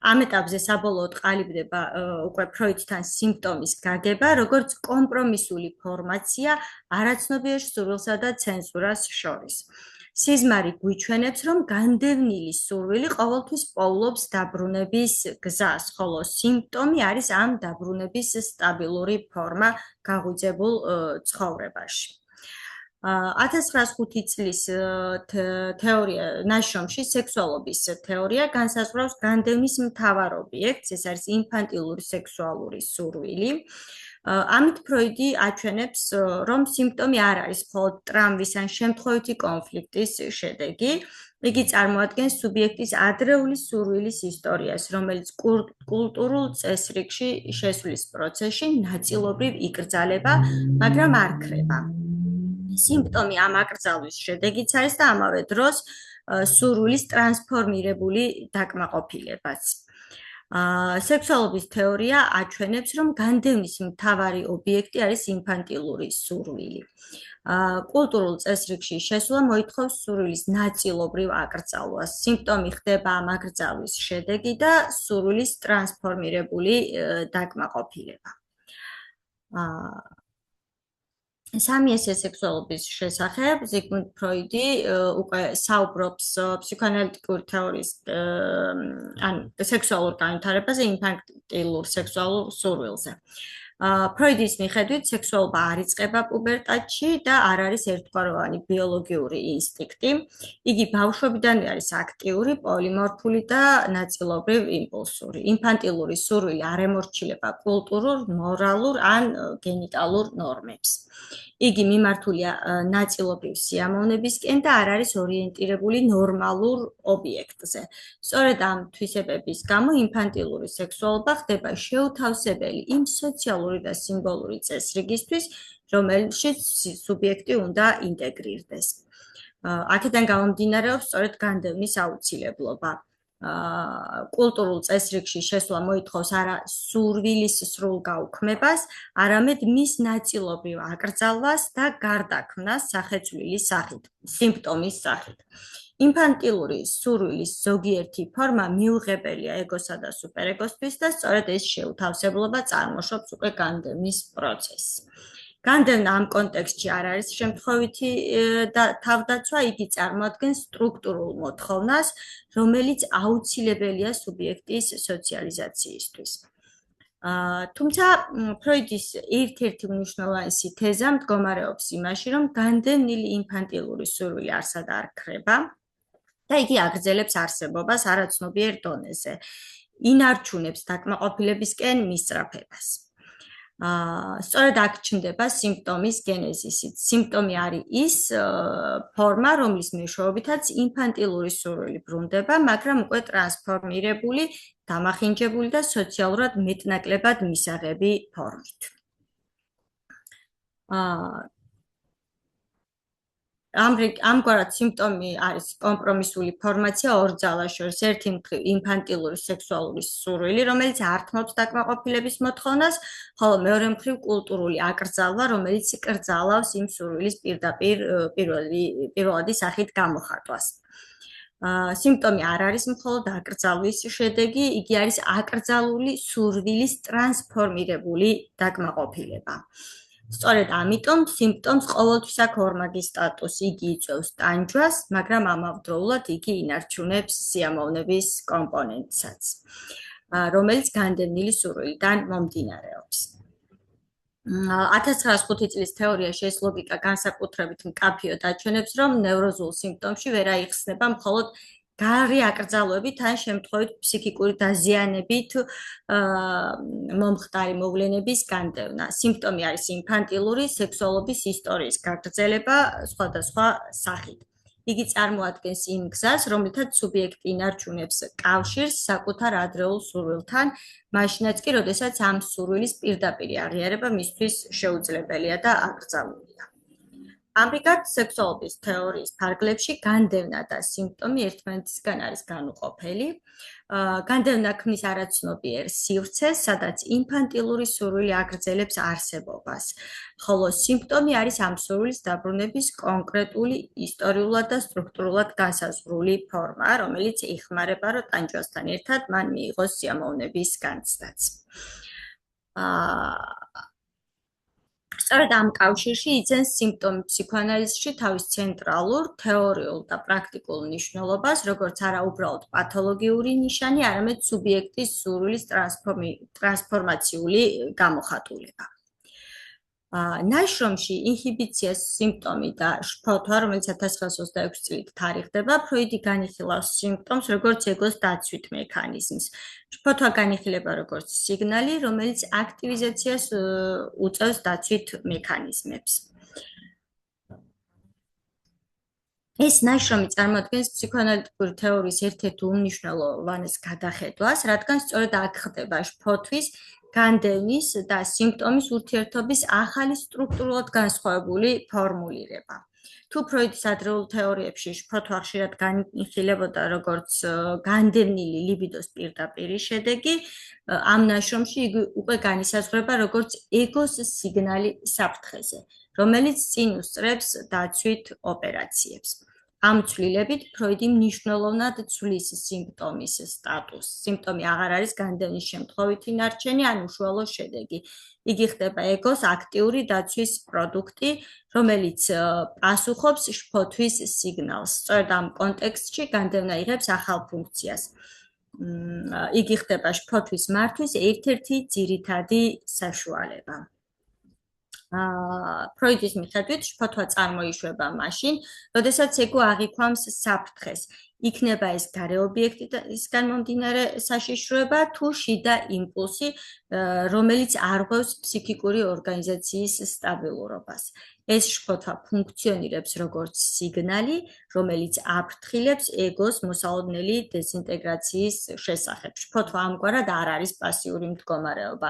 ამ ეტაპზე საბოლოოდ ყალიბდება უკვე ფროიდთან სიმპტომის გაგება, როგორც კომპრომისული ფორმაცია არაცნობიერ სურვილსა და ცენზურას შორის. სიზმარი გვიჩვენებს, რომ განდევნილი სურვილი ყოველთვის პოულობს დაბრუნების გზას, ხოლო სიმპტომი არის ამ დაბრუნების სტაბილური ფორმა გაღვიძებულ ცხოვრებაში. 1905 წლის თეორია ნაშრომში სექსუალობის თეორია განსაზღვრავს განდევნის მთავარ ობიექტს, ეს არის ინფანტილური სექსუალური სურვილი. ამით ფროიდი აჩვენებს, რომ სიმპტომი არ არის მხოლოდ ტრამვის ან შემთხვევითი კონფლიქტის შედეგი, იგი წარმოადგენს სუბიექტის ადრეული სურვილის ისტორიას, რომელიც კულტურულ წესრიგში შესვლის პროცესში ნაწილობრივ იკრძალება, მაგრამ არ ქრება. სიმპტომი ამ აკრძალვის შედეგიც არის და ამავე დროს სურვილის ტრანსფორმირებული დაკმაყოფილებაც. სექსუალობის თეორია აჩვენებს, რომ განდევნის მთავარი ობიექტი არის ინფანტილური სურვილი. კულტურულ წესრიგში შესვლა მოითხოვს სურვილის ნაწილობრივ აკრძალვას. სიმპტომი ხდება ამ აკრძალვის შედეგი და სურვილის ტრანსფორმირებული დაკმაყოფილება. სამი ესე სექსუალობის შესახებ ზიგმუნდ ფროიდი უკვე საუბრობს ფსიქოანალიტიკური თეორიის ან სექსუალურ განვითარებაზე, ინფანტილურ სექსუალურ სურვილზე. ფროიდის მიხედვით სექსუალობა არ იწყება პუბერტატში და არ არის ერთგვაროვანი ბიოლოგიური ინსტინქტი. იგი ბავშვობიდანვე არის აქტიური, პოლიმორფული და ნაწილობრივ იმპულსური. ინფანტილური სურვილი არ ემორჩილება კულტურულ, მორალურ ან გენიტალურ ნორმებს. იგი მიმართულია ნაწილობრივ სიამოვნებისკენ და არ არის ორიენტირებული ნორმალურ ობიექტზე. სწორედ ამ თვისებების გამო ინფანტილური სექსუალობა ხდება შეუთავსებელი იმ სოციალური და სიმბოლური წესრიგისთვის, რომელშიც სუბიექტი უნდა ინტეგრირდეს. აქედან გამომდინარეობს სწორედ განდევნის აუცილებლობა. კულტურულ წესრიგში შესვლა მოითხოვს არა სურვილის სრულ გაუქმებას, არამედ მის ნაწილობრივ აკრძალვას და გარდაქმნას სახეცვლილის სახით, სიმპტომის სახით. ინფანტილური სურვილის ზოგიერთი ფორმა მიუღებელია ეგოსა და სუპერეგოსთვის და სწორედ ეს შეუთავსებლობა წარმოშობს უკვე განდევნის პროცესს. განდევნა ამ კონტექსტში არ არის შემთხვევითი თავდაცვა, იგი წარმოადგენს სტრუქტურულ მოთხოვნას, რომელიც აუცილებელია სუბიექტის სოციალიზაციისთვის. თუმცა ფროიდის ერთ-ერთი მნიშვნელოვანი თეზა მდგომარეობს იმაში, რომ განდევნილი ინფანტილური სურვილი არსად არ ქრება და იგი აგრძელებს არსებობას არაცნობიერ დონეზე. ინარჩუნებს დაკმაყოფილებისკენ მისწრაფებას. სწორედ აქ ჩნდება სიმპტომის გენეზისი. სიმპტომი არის ის ფორმა, რომლის მეშვეობითაც ინფანტილური სურვილი ბრუნდება, მაგრამ უკვე ტრანსფორმირებული, დამახინჯებული და სოციალურად მეტნაკლებად მისაღები ფორმით. ამგვარად სიმპტომი არის კომპრომისული ფორმაცია ორ ძალას შორის. ერთი მხრივ ინფანტილური სექსუალური სურვილი, რომელიც ართმობს დაკმაყოფილების მოთხოვნას, ხოლო მეორე მხრივ კულტურული აკრძალვა, რომელიც კრძალავს იმ სურვილის პირდაპირ პირველადი სახით გამოხატვას. სიმპტომი არ არის მხოლოდ აკრძალვის შედეგი, იგი არის აკრძალული სურვილის ტრანსფორმირებული დაკმაყოფილება. სწორედ ამიტომ სიმპტომს ყოველთვის აქვს ორმაგი სტატუსი, იგი იწვევს ტანჯვას, მაგრამ ამავდროულად იგი ინარჩუნებს სიამოვნების კომპონენტსაც, რომელიც განდევნილი სურვილიდან მომდინარეობს. 1905 წლის თეორიაში ეს ლოგიკა განსაკუთრებით მკაფიოდ აჩვენებს, რომ ნევროზულ სიმპტომში ვერ აიხსნება მხოლოდ გარე აკრძალვებით ან შემთხვევით ფსიქიკური დაზიანებით მომხდარი მოვლენების განდევნა. სიმპტომი არის ინფანტილური სექსუალობის ისტორიის გაგრძელება სხვადასხვა სახით. იგი წარმოადგენს იმ გზას, რომლითაც სუბიექტი ინარჩუნებს კავშირს საკუთარ ადრეულ სურვილთან, მაშინაც კი, როდესაც ამ სურვილის პირდაპირი აღიარება მისთვის შეუძლებელია და აკრძალულია. ამრიგად, სექსუალობის თეორიის ფარგლებში განდევნა და სიმპტომი ერთმანეთისგან არის განუყოფელი. განდევნა ქმნის არაცნობიერ სივრცეს, სადაც ინფანტილური სურვილი აგრძელებს არსებობას, ხოლო სიმპტომი არის ამ სურვილის დაბრუნების კონკრეტული ისტორიულად და სტრუქტურულად განსაზღვრული ფორმა, რომელიც იხმარება, რომ ტანჯვასთან ერთად მან მიიღოს სიამოვნების განცდაც. სწორედ ამ კავშირში იძენს სიმპტომი ფსიქოანალიზში თავის ცენტრალურ, თეორიულ და პრაქტიკულ მნიშვნელობას, როგორც არა უბრალოდ პათოლოგიური ნიშანი, არამედ სუბიექტის სურვილის ტრანსფორმაციული გამოხატულება. ნაშრომში ინჰიბიციას სიმპტომი და შფოთვა, რომელიც 1926 წლით თარიღდება, ფროიდი განიხილავს სიმპტომს როგორც ეგოს დაცვით მექანიზმს. შფოთვა განიხილება როგორც სიგნალი, რომელიც აქტივიზაციას უწევს დაცვით მექანიზმებს. ეს ნაშრომი წარმოადგენს ფსიქოანალიტიკური თეორიის ერთ-ერთ უმნიშვნელოვანეს გადახედვას, რადგან სწორედ აქ ხდება შფოთვის, განდევნის და სიმპტომის ურთიერთობის ახალი სტრუქტურულად განსხვავებული ფორმულირება. თუ ფროიდის ადრეულ თეორიებში შფოთვა ხშირად განიხილებოდა როგორც განდევნილი ლიბიდოს პირდაპირი შედეგი, ამ ნაშრომში იგი უკვე განისაზღვრება როგორც ეგოს სიგნალი საფრთხეზე, რომელიც წინ უსწრებს დაცვით ოპერაციებს. ამ ცვლილებით ფროიდი მნიშვნელოვნად ცვლის სიმპტომის სტატუსს. სიმპტომი აღარ არის განდევნის შემთხვევითი ნარჩენი ან უშუალო შედეგი. იგი ხდება ეგოს აქტიური დაცვის პროდუქტი, რომელიც პასუხობს შფოთვის სიგნალს. სწორედ ამ კონტექსტში განდევნა იღებს ახალ ფუნქციას. იგი ხდება შფოთვის მართვის ერთ-ერთი ძირითადი საშუალება. ფროიდის მიხედვით შფოთვა წარმოიშვება მაშინ, როდესაც ეგო აღიქვამს საფრთხეს. იქნება ეს გარე ობიექტისგან მომდინარე საშიშროება თუ შიდა იმპულსი, რომელიც არღვევს ფსიქიკური ორგანიზაციის სტაბილურობას. ეს შფოთვა ფუნქციონირებს როგორც სიგნალი, რომელიც აფრთხილებს ეგოს მოსალოდნელი დეზინტეგრაციის შესახებ. შფოთვა ამგვარად არ არის პასიური მდგომარეობა.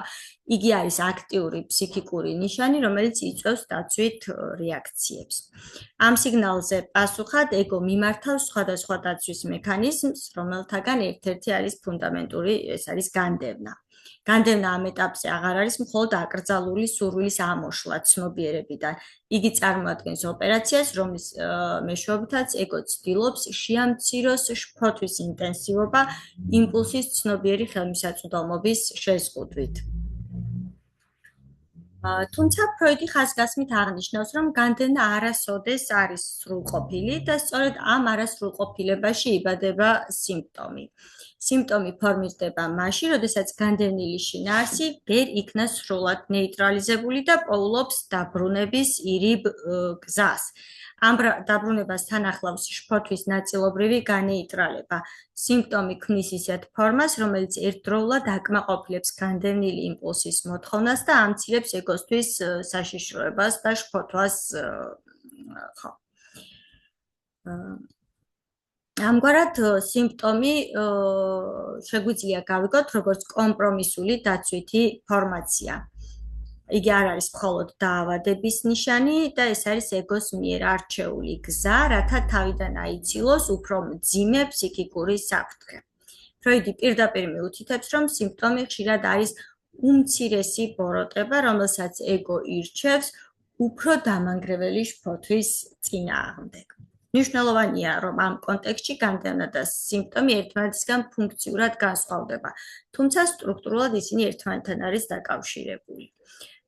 იგი არის აქტიური ფსიქიკური ნიშანი, რომელიც იწვევს დაცვით რეაქციებს. ამ სიგნალზე პასუხად ეგო მიმართავს სხვადასხვა დაცვის მექანიზმს, რომელთაგან ერთ-ერთი არის ფუნდამენტური, ეს არის განდევნა. განდევნა ამ ეტაპზე აღარ არის მხოლოდ აკრძალული სურვილის ამოშლა ცნობიერებიდან. იგი წარმოადგენს ოპერაციას, რომლის მეშვეობითაც ეგო ცდილობს შეამციროს შფოთვის ინტენსივობა იმპულსის ცნობიერი ხელმისაწვდომობის შეზღუდვით. თუმცა ფროიდი ხაზგასმით აღნიშნავს, რომ განდევნა არასოდეს არის სრულყოფილი და სწორედ ამ არასრულყოფილებაში იბადება სიმპტომი. სიმპტომი ფორმირდება მაშინ, როდესაც განდევნილი შინაარსი ვერ იქნა სრულად ნეიტრალიზებული და პოულობს დაბრუნების ირიბ გზას. ამ დაბრუნებასთან ახლავს შფოთვის ნაწილობრივი განეიტრალება. სიმპტომი ქმნის ისეთ ფორმას, რომელიც ერთდროულად აკმაყოფილებს განდევნილი იმპულსის მოთხოვნას და ამცირებს ეგოსთვის საშიშროებას და შფოთვას. ამგვარად სიმპტომი შეგვიძლია გავიგოთ როგორც კომპრომისული დაცვითი ფორმაცია. იგი არ არის მხოლოდ დაავადების ნიშანი და ეს არის ეგოს მიერ არჩეული გზა, რათა თავიდან აიცილოს უფრო მძიმე ფსიქიკური საფრთხე. ფროიდი პირდაპირ მიუთითებს, რომ სიმპტომი ხშირად არის უმცირესი ბოროტება, რომელსაც ეგო ირჩევს უფრო დამანგრეველი შფოთვის წინააღმდეგ. მნიშვნელოვანია, რომ ამ კონტექსტში განდევნა და სიმპტომი ერთმანეთისგან ფუნქციურად განსხვავდება, თუმცა სტრუქტურულად ისინი ერთმანეთთან არის დაკავშირებული.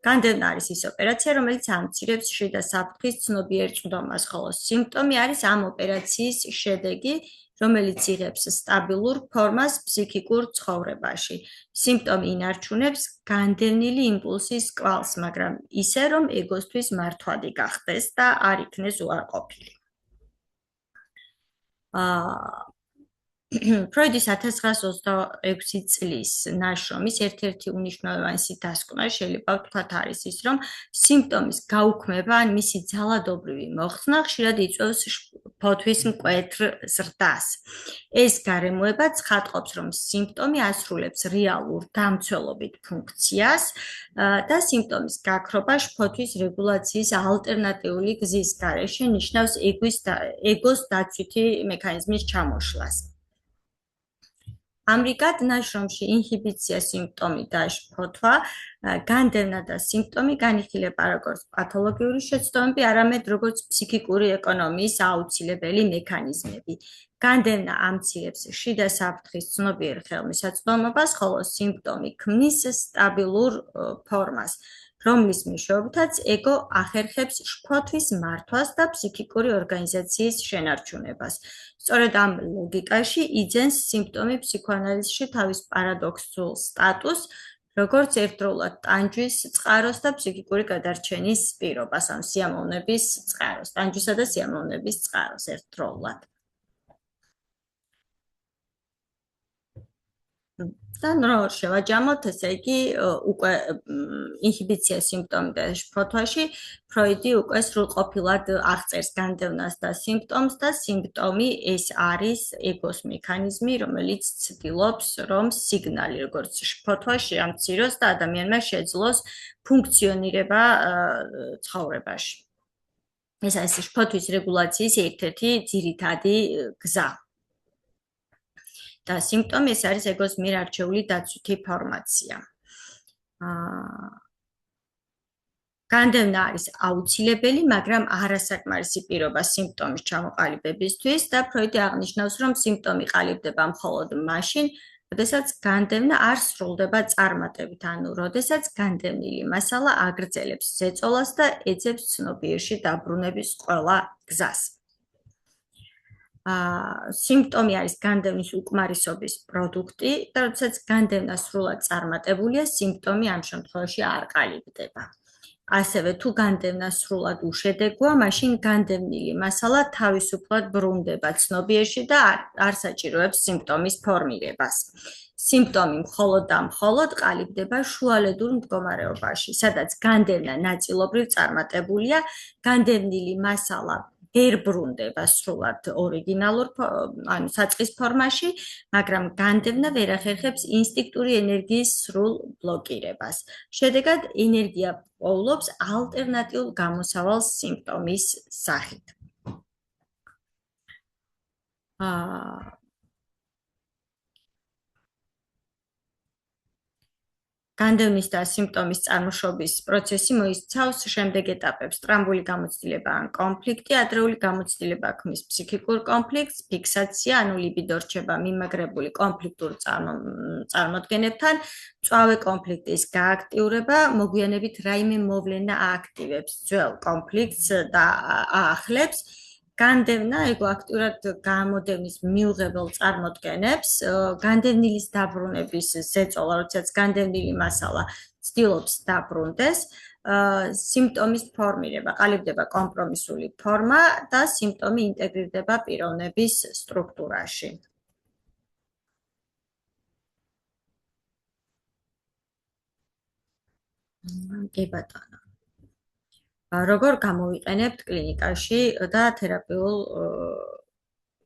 განდევნა არის ის ოპერაცია, რომელიც ამცირებს შიდა საფრთხის ცნობიერ წვდომას, ხოლო სიმპტომი არის ამ ოპერაციის შედეგი, რომელიც იღებს სტაბილურ ფორმას ფსიქიკურ ცხოვრებაში. სიმპტომი ინარჩუნებს განდევნილი იმპულსის კვალს, მაგრამ ისე, რომ ეგოსთვის მართვადი გახდეს და არ იქნეს უარყოფილი. ფროიდის 1926 წლის ნაშრომის ერთ-ერთი უმნიშვნელოვანესი დასკვნა შეიძლება ვთქვათ არის ის, რომ სიმპტომის გაუქმება ან მისი ძალადობრივი მოხსნა ხშირად იწვევს ფოთვის მკვეთრ ზრდას. ეს გარემოება ცხადყოფს, რომ სიმპტომი ასრულებს რეალურ დამცველობით ფუნქციას და სიმპტომის გაქრობა ფოთვის რეგულაციის ალტერნატიული გზის გარეშე ნიშნავს ეგოს დაცვითი მექანიზმის ჩამოშლას. ამრიგად, ნაშრომში ინჰიბიცია სიმპტომი და ფოთვა, განდევნა და სიმპტომი განიხილება როგორც პათოლოგიური შეცდომები, არამედ როგორც ფსიქიკური ეკონომიის აუცილებელი მექანიზმები. განდევნა ამცირებს შიდა საფრთხის ცნობიერ ხელმისაწვდომობას, ხოლო სიმპტომი ქმნის სტაბილურ ფორმას, რომლის მეშვეობითაც ეგო ახერხებს შფოთვის მართვას და ფსიქიკური ორგანიზაციის შენარჩუნებას. სწორედ ამ ლოგიკაში იძენს სიმპტომი ფსიქოანალიზში თავის პარადოქსულ სტატუსს, როგორც ერთდროულად ტანჯვის წყაროს და ფსიქიკური გადარჩენის პირობას, ან სიამოვნების წყაროს, ტანჯვისა და სიამოვნების წყაროს ერთდროულად. და რო შევაჯამოთ, ესე იგი, უკვე ინჰიბიცია სიმპტომი და ფოთვაში ფროიდი უკვე სრულყოფილად აღწერს განდევნას და სიმპტომს და სიმპტომი ეს არის ეგოს მექანიზმი, რომელიც ცდილობს, რომ სიგნალი, როგორც ფოთვაში ამციროს და ადამიანმა შეძლოს ფუნქციონირება ცხოვრებაში. ეს არის ფოთვის რეგულაციის ერთ-ერთი ძირითადი გზა. და სიმპტომი ეს არის ეგოს მიერ არჩეული დაცვითი ფორმაცია. განდევნა არის აუცილებელი, მაგრამ არასაკმარისი პირობა სიმპტომის ჩამოყალიბებისთვის და ფროიდი აღნიშნავს, რომ სიმპტომი ყალიბდება მხოლოდ მაშინ, როდესაც განდევნა არ სრულდება წარმატებით, ანუ როდესაც განდევნილი მასალა აგრძელებს ზეწოლას და ეძებს ცნობიერში დაბრუნების ყველა გზას. სიმპტომი არის განდევნის უკმარისობის პროდუქტი და როდესაც განდევნა სრულად წარმატებულია, სიმპტომი ამ შემთხვევაში არ ყალიბდება. ასევე თუ განდევნა სრულად უშედეგოა, მაშინ განდევნილი მასალა თავისუფლად ბრუნდება ცნობიერში და არ საჭიროებს სიმპტომის ფორმირებას. სიმპტომი მხოლოდ და მხოლოდ ყალიბდება შუალედურ მდგომარეობაში, სადაც განდევნა ნაწილობრივ წარმატებულია, განდევნილი მასალა ვერ ბრუნდება სრულად ორიგინალურ, ანუ საწყის ფორმაში, მაგრამ განდევნა ვერ ახერხებს ინსტინქტური ენერგიის სრულ ბლოკირებას. შედეგად, ენერგია პოულობს ალტერნატიულ გამოსავალს სიმპტომის სახით. განდევნის და სიმპტომის წარმოშობის პროცესი მოიცავს შემდეგ ეტაპებს: ტრამბული გამოცდილება ან კონფლიქტი, ადრეული გამოცდილება ქმნის ფსიქიკურ კონფლიქტს, ფიქსაცია, ანუ ლიბიდო რჩება მიმაგრებული კონფლიქტურ წარმოდგენებთან, მწვავე კონფლიქტის გააქტიურება, მოგვიანებით რაიმე მოვლენა ააქტივებს ძველ კონფლიქტს და აახლებს. განდევნა აკტიურად გამოდევნის მიუღებელ წარმოდგენებს, განდევნილის დაბრუნების ზეწოლა, როდესაც განდევნილი მასალა ცდილობს დაბრუნდეს, სიმპტომის ფორმირება, ყალიბდება კომპრომისული ფორმა და სიმპტომი ინტეგრირდება პიროვნების სტრუქტურაში. კი ბატონო. როგორ გამოვიყენებთ კლინიკაში და თერაპიულ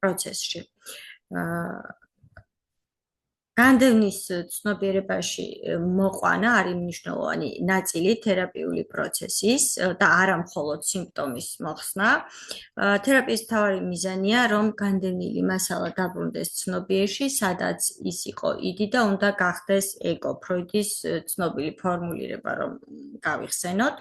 პროცესში. განდევნის ცნობიერებაში მოყვანა არის მნიშვნელოვანი ნაწილი თერაპიული პროცესის და არა მხოლოდ სიმპტომის მოხსნა. თერაპიის მთავარი მიზანია, რომ განდევნილი მასალა დაბრუნდეს ცნობიერში, სადაც ის იყო იდი და უნდა გახდეს ეგო, ფროიდის ცნობილი ფორმულირება, რომ გავიხსენოთ.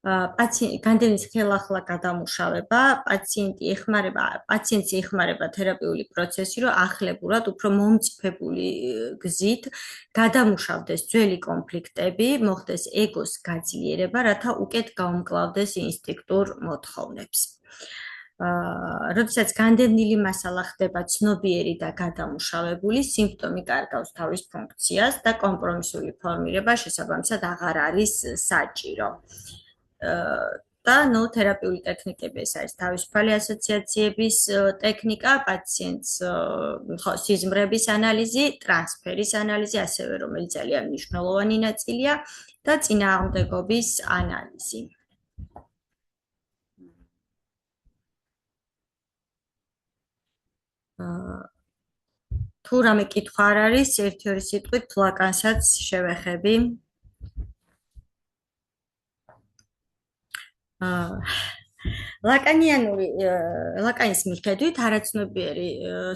განდევნის ხელახლა გადამუშავება, პაციენტს ეხმარება თერაპიული პროცესი, რომ ახლებურად, უფრო მომწიფებული გზით გადამუშავდეს ძველი კონფლიქტები, მოხდეს ეგოს გაძლიერება, რათა უკეთ გაუმკლავდეს ინსტინქტურ მოთხოვნებს. როდესაც განდევნილი მასალა ხდება ცნობიერი და გადამუშავებული, სიმპტომი კარგავს თავის ფუნქციას და კომპრომისული ფორმირება შესაბამისად აღარ არის საჭირო. და თერაპიული ტექნიკები ეს არის თავისუფალი ასოციაციების ტექნიკა, პაციენტს სიზმრების ანალიზი, ტრანსფერის ანალიზი, ასევე რომელიც ძალიან მნიშვნელოვანი ნაწილია და წინააღმდეგობის ანალიზი. თუ რამე კითხვა არ არის, ერთი-ორი სიტყვით ლაკანსაც შევეხები. ლაკანის მიხედვით არაცნობიერი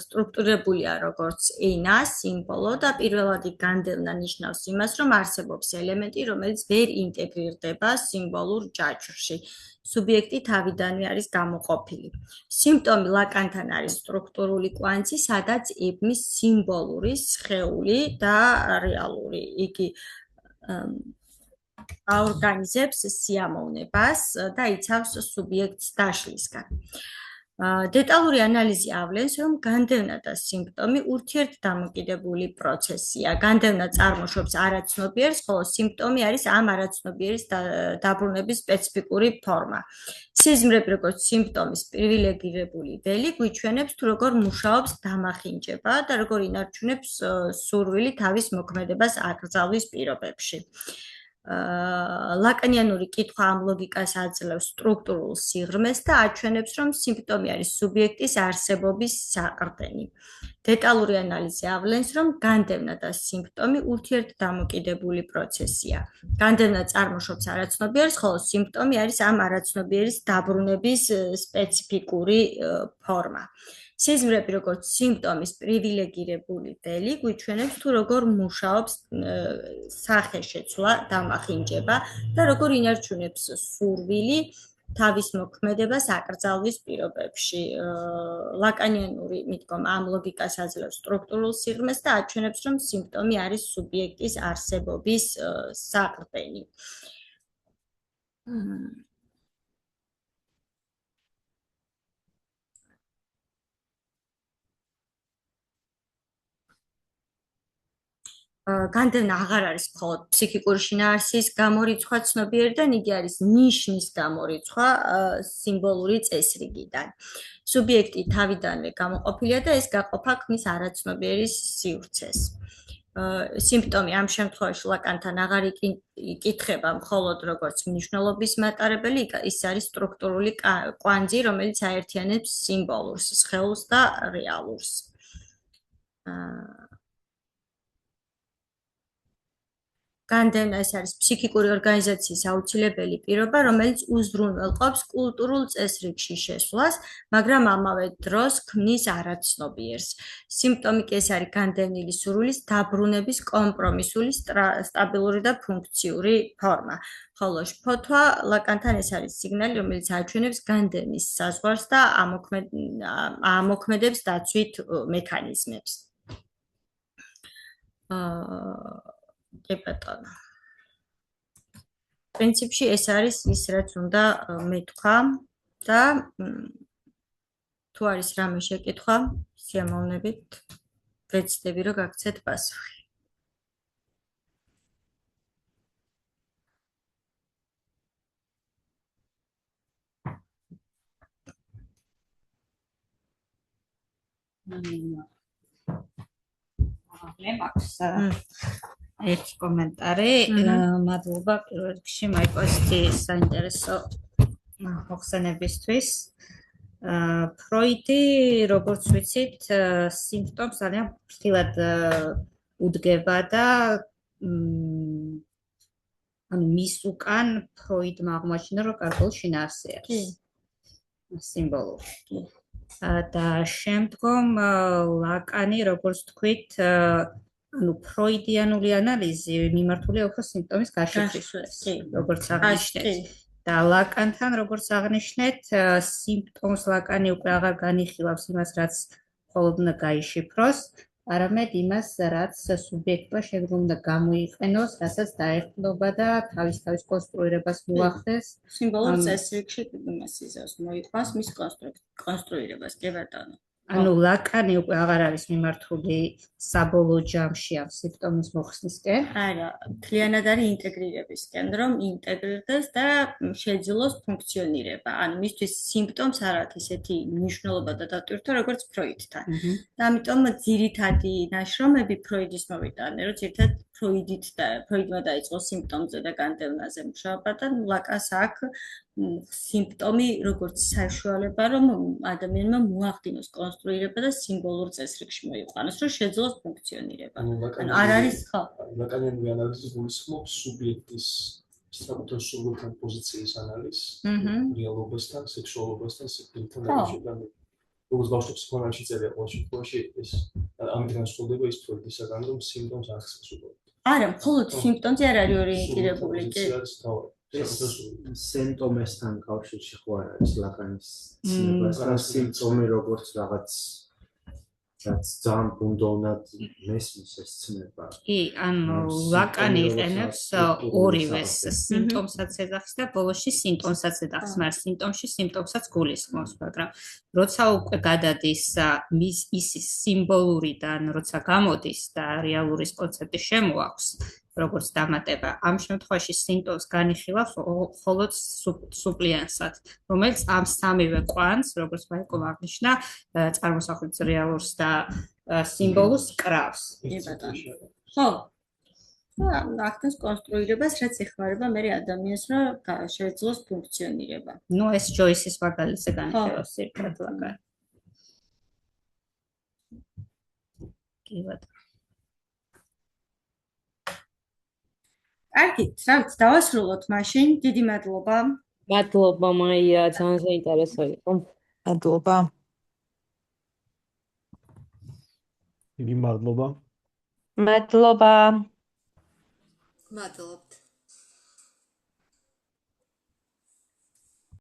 სტრუქტურებულია როგორც ენა, სიმბოლო და პირველადი განდევნა ნიშნავს იმას, რომ არსებობს ელემენტი, რომელიც ვერ ინტეგრირდება სიმბოლურ ჯაჭვში. სუბიექტი თავიდანვე არის გამოყოფილი. სიმპტომი ლაკანთან არის სტრუქტურული კვანძი, სადაც ებმის სიმბოლური, სხეული და რეალური. იგი აორგანიზებს სიამოვნებას და იცავს სუბიექტს დაშლისგან. დეტალური ანალიზი ავლენს, რომ განდევნა და სიმპტომი ურთიერთდამოკიდებული პროცესია. განდევნა წარმოშობს არაცნობიერს, ხოლო სიმპტომი არის ამ არაცნობიერის დაბრუნების სპეციფიკური ფორმა. სიზმრები, როგორც სიმპტომის პრივილეგირებული ველი, გვიჩვენებს თუ როგორ მუშაობს დამახინჯება და როგორ ინარჩუნებს სურვილი თავის მოქმედებას აკრძალვის პირობებში. ლაკანიანური კითხვა ამ ლოგიკას აძლევს სტრუქტურულ სიღრმეს და აჩვენებს, რომ სიმპტომი არის სუბიექტის არსებობის საყრდენი. დეტალური ანალიზი ავლენს, რომ განდევნა და სიმპტომი ურთიერთდამოკიდებული პროცესია. განდევნა წარმოშობს არაცნობიერს, ხოლო სიმპტომი არის ამ არაცნობიერის დაბრუნების სპეციფიკური ფორმა. სიზმრები, როგორც სიმპტომის პრივილეგირებული ველი, გვიჩვენებს თუ როგორ მუშაობს სახეშეცვლა, დამახინჯება და როგორ ინარჩუნებს სურვილი თავის მოქმედებას აკრძალვის პირობებში. ლაკანიანური მიდგომა ამ ლოგიკას აძლევს სტრუქტურულ სიღრმეს და აჩვენებს, რომ სიმპტომი არის სუბიექტის არსებობის საყრდენი. განდევნა აღარ არის მხოლოდ ფსიქიკური შინაარსის გამორიცხვა ცნობიერიდან, იგი არის ნიშნის გამორიცხვა სიმბოლური წესრიგიდან. სუბიექტი თავიდანვე გამოყოფილია და ეს გაყოფა ქმნის არაცნობიერის სივრცეს. სიმპტომი ამ შემთხვევაში ლაკანთან აღარ იკითხება მხოლოდ როგორც მნიშვნელობის მატარებელი, ის არის სტრუქტურული კვანძი, რომელიც აერთიანებს სიმბოლურს, სხეულს და რეალურს. განდევნა ეს არის ფსიქიკური ორგანიზაციის აუცილებელი პირობა, რომელიც უზრუნველყოფს კულტურულ წესრიგში შესვლას, მაგრამ ამავე დროს ქმნის არაცნობიერს. სიმპტომი კი ეს არის განდევნილი სურვილის დაბრუნების კომპრომისული, სტაბილური და ფუნქციური ფორმა. ხოლო შფოთვა ლაკანთან ეს არის სიგნალი, რომელიც აჩვენებს განდევნის საზღვარს და ამოქმედებს დაცვით მექანიზმებს. კი ბატონო. პრინციპში ეს არის ის, რაც უნდა მეთქვა და თუ არის რამე შეკითხვა, სიამოვნებით ვეცდები, რომ გაგცეთ პასუხი. ერთი კომენტარი, მადლობა პირველ რიგში მაიკოსტი საინტერესო მოხსენებისთვის. ფროიდი, როგორც ვიცით, სიმპტომს ძალიან ფრთხილად უდგება და მის უკან ფროიდმა აღმოაჩინა, რომ გარკვეული შინაარსი არის. სიმბოლური. და შემდგომ ლაკანი, როგორც თქვით, ფროიდიანული ანალიზი მიმართულია უფრო სიმპტომის გაშიფრვისთვის, როგორც აღნიშნეთ. და ლაკანთან, როგორც აღნიშნეთ, სიმპტომს ლაკანი უკვე აღარ განიხილავს იმას, რაც მხოლოდ უნდა გაიშიფროს, არამედ იმას, რაც სუბიექტმა შეგვიძლია უნდა გამოიყენოს, რასაც დაეხმობა და თავის კონსტრუირებას მოახდეს. სიმბოლურ წესრიგში იმას იზავს, მოიყვანს მის კონსტრუირებას, კი ბატონო. ანუ ლაკანი უკვე აღარ არის მიმართული საბოლოო ჯამში ამ სიმპტომის მოხსნისკენ. არა, მთლიანად არის ინტეგრირებისკენ, რომ ინტეგრირდეს და შეძილოს ფუნქციონირება. ანუ მისთვის სიმპტომს არ აქვს ისეთი მნიშვნელობა და დატვირთვა, როგორც ფროიდთან. და ამიტომ ძირითადი ნაშრომები ფროიდის მოვიტანე, რომ ძირითადად ფროიდმა დაიწყო სიმპტომზე და განდევნაზე მუშაობა და ლაკანს აქვს სიმპტომი როგორც საშუალება, რომ ადამიანმა მოახდინოს კონსტრუირება და სიმბოლურ წესრიგში მოიყვანოს, რომ შეძლოს ფუნქციონირება. ანუ არ არის ხო. ლაკანიანური ანალიზი გულისხმობს სუბიექტის საკუთარ სურვილთან პოზიციის ანალიზს, რეალობასთან, სექსუალობასთან, სიკვდილთან დაკავშირებით. როგორც ბავშვებს ფონაში წერია ყოველ შემთხვევაში ეს ამით განსხვავდება ის ფროიდისაგან, რომ სიმპტომს არ ხსნის უბრალოდ. არა, მხოლოდ სიმპტომზე არ არის ორიენტირებული, კი. ეს სიმპტომესთან კავშირში ხო არ არის ლაკანის ცნებასთან სიმპტომი როგორც რაღაც ძალიან ბუნდოვნად მესმის ეს ცნება. კი, ანუ ლაკანი იყენებს ორივეს სიმპტომსაც ეძახის და ბოლოში სიმპტომსაც ეძახის, მაგრამ სიმპტომში სიმპტომსაც გულისხმობს, მაგრამ როცა უკვე გადადის ის სიმბოლურიდან, როცა გამოდის და რეალურის კონცეფტი შემოაქვს, როგორც დამატება, ამ შემთხვევაში სიმპტომს განიხილავს მხოლოდ სუპლიენსად, რომელიც ამ სამივე კვანტს, როგორც მაიკომ აღნიშნა, წარმოსახვის რეალურს და სიმბოლოს კრავს. ხო. ახდენს კონსტრუირებას, რაც ეხმარება მე ადამიანს, რომ შეეძლოს ფუნქციონირება. ნუ ეს ჯოისის მაგალითზე განიხილავს ერთად ლაკანი. კი ბატონო. კარგი, რაც დავასრულოთ მაშინ. დიდი მადლობა. მადლობა მაია, ძალიან საინტერესო იყო. მადლობა. დიდი მადლობა. მადლობა. მადლობთ.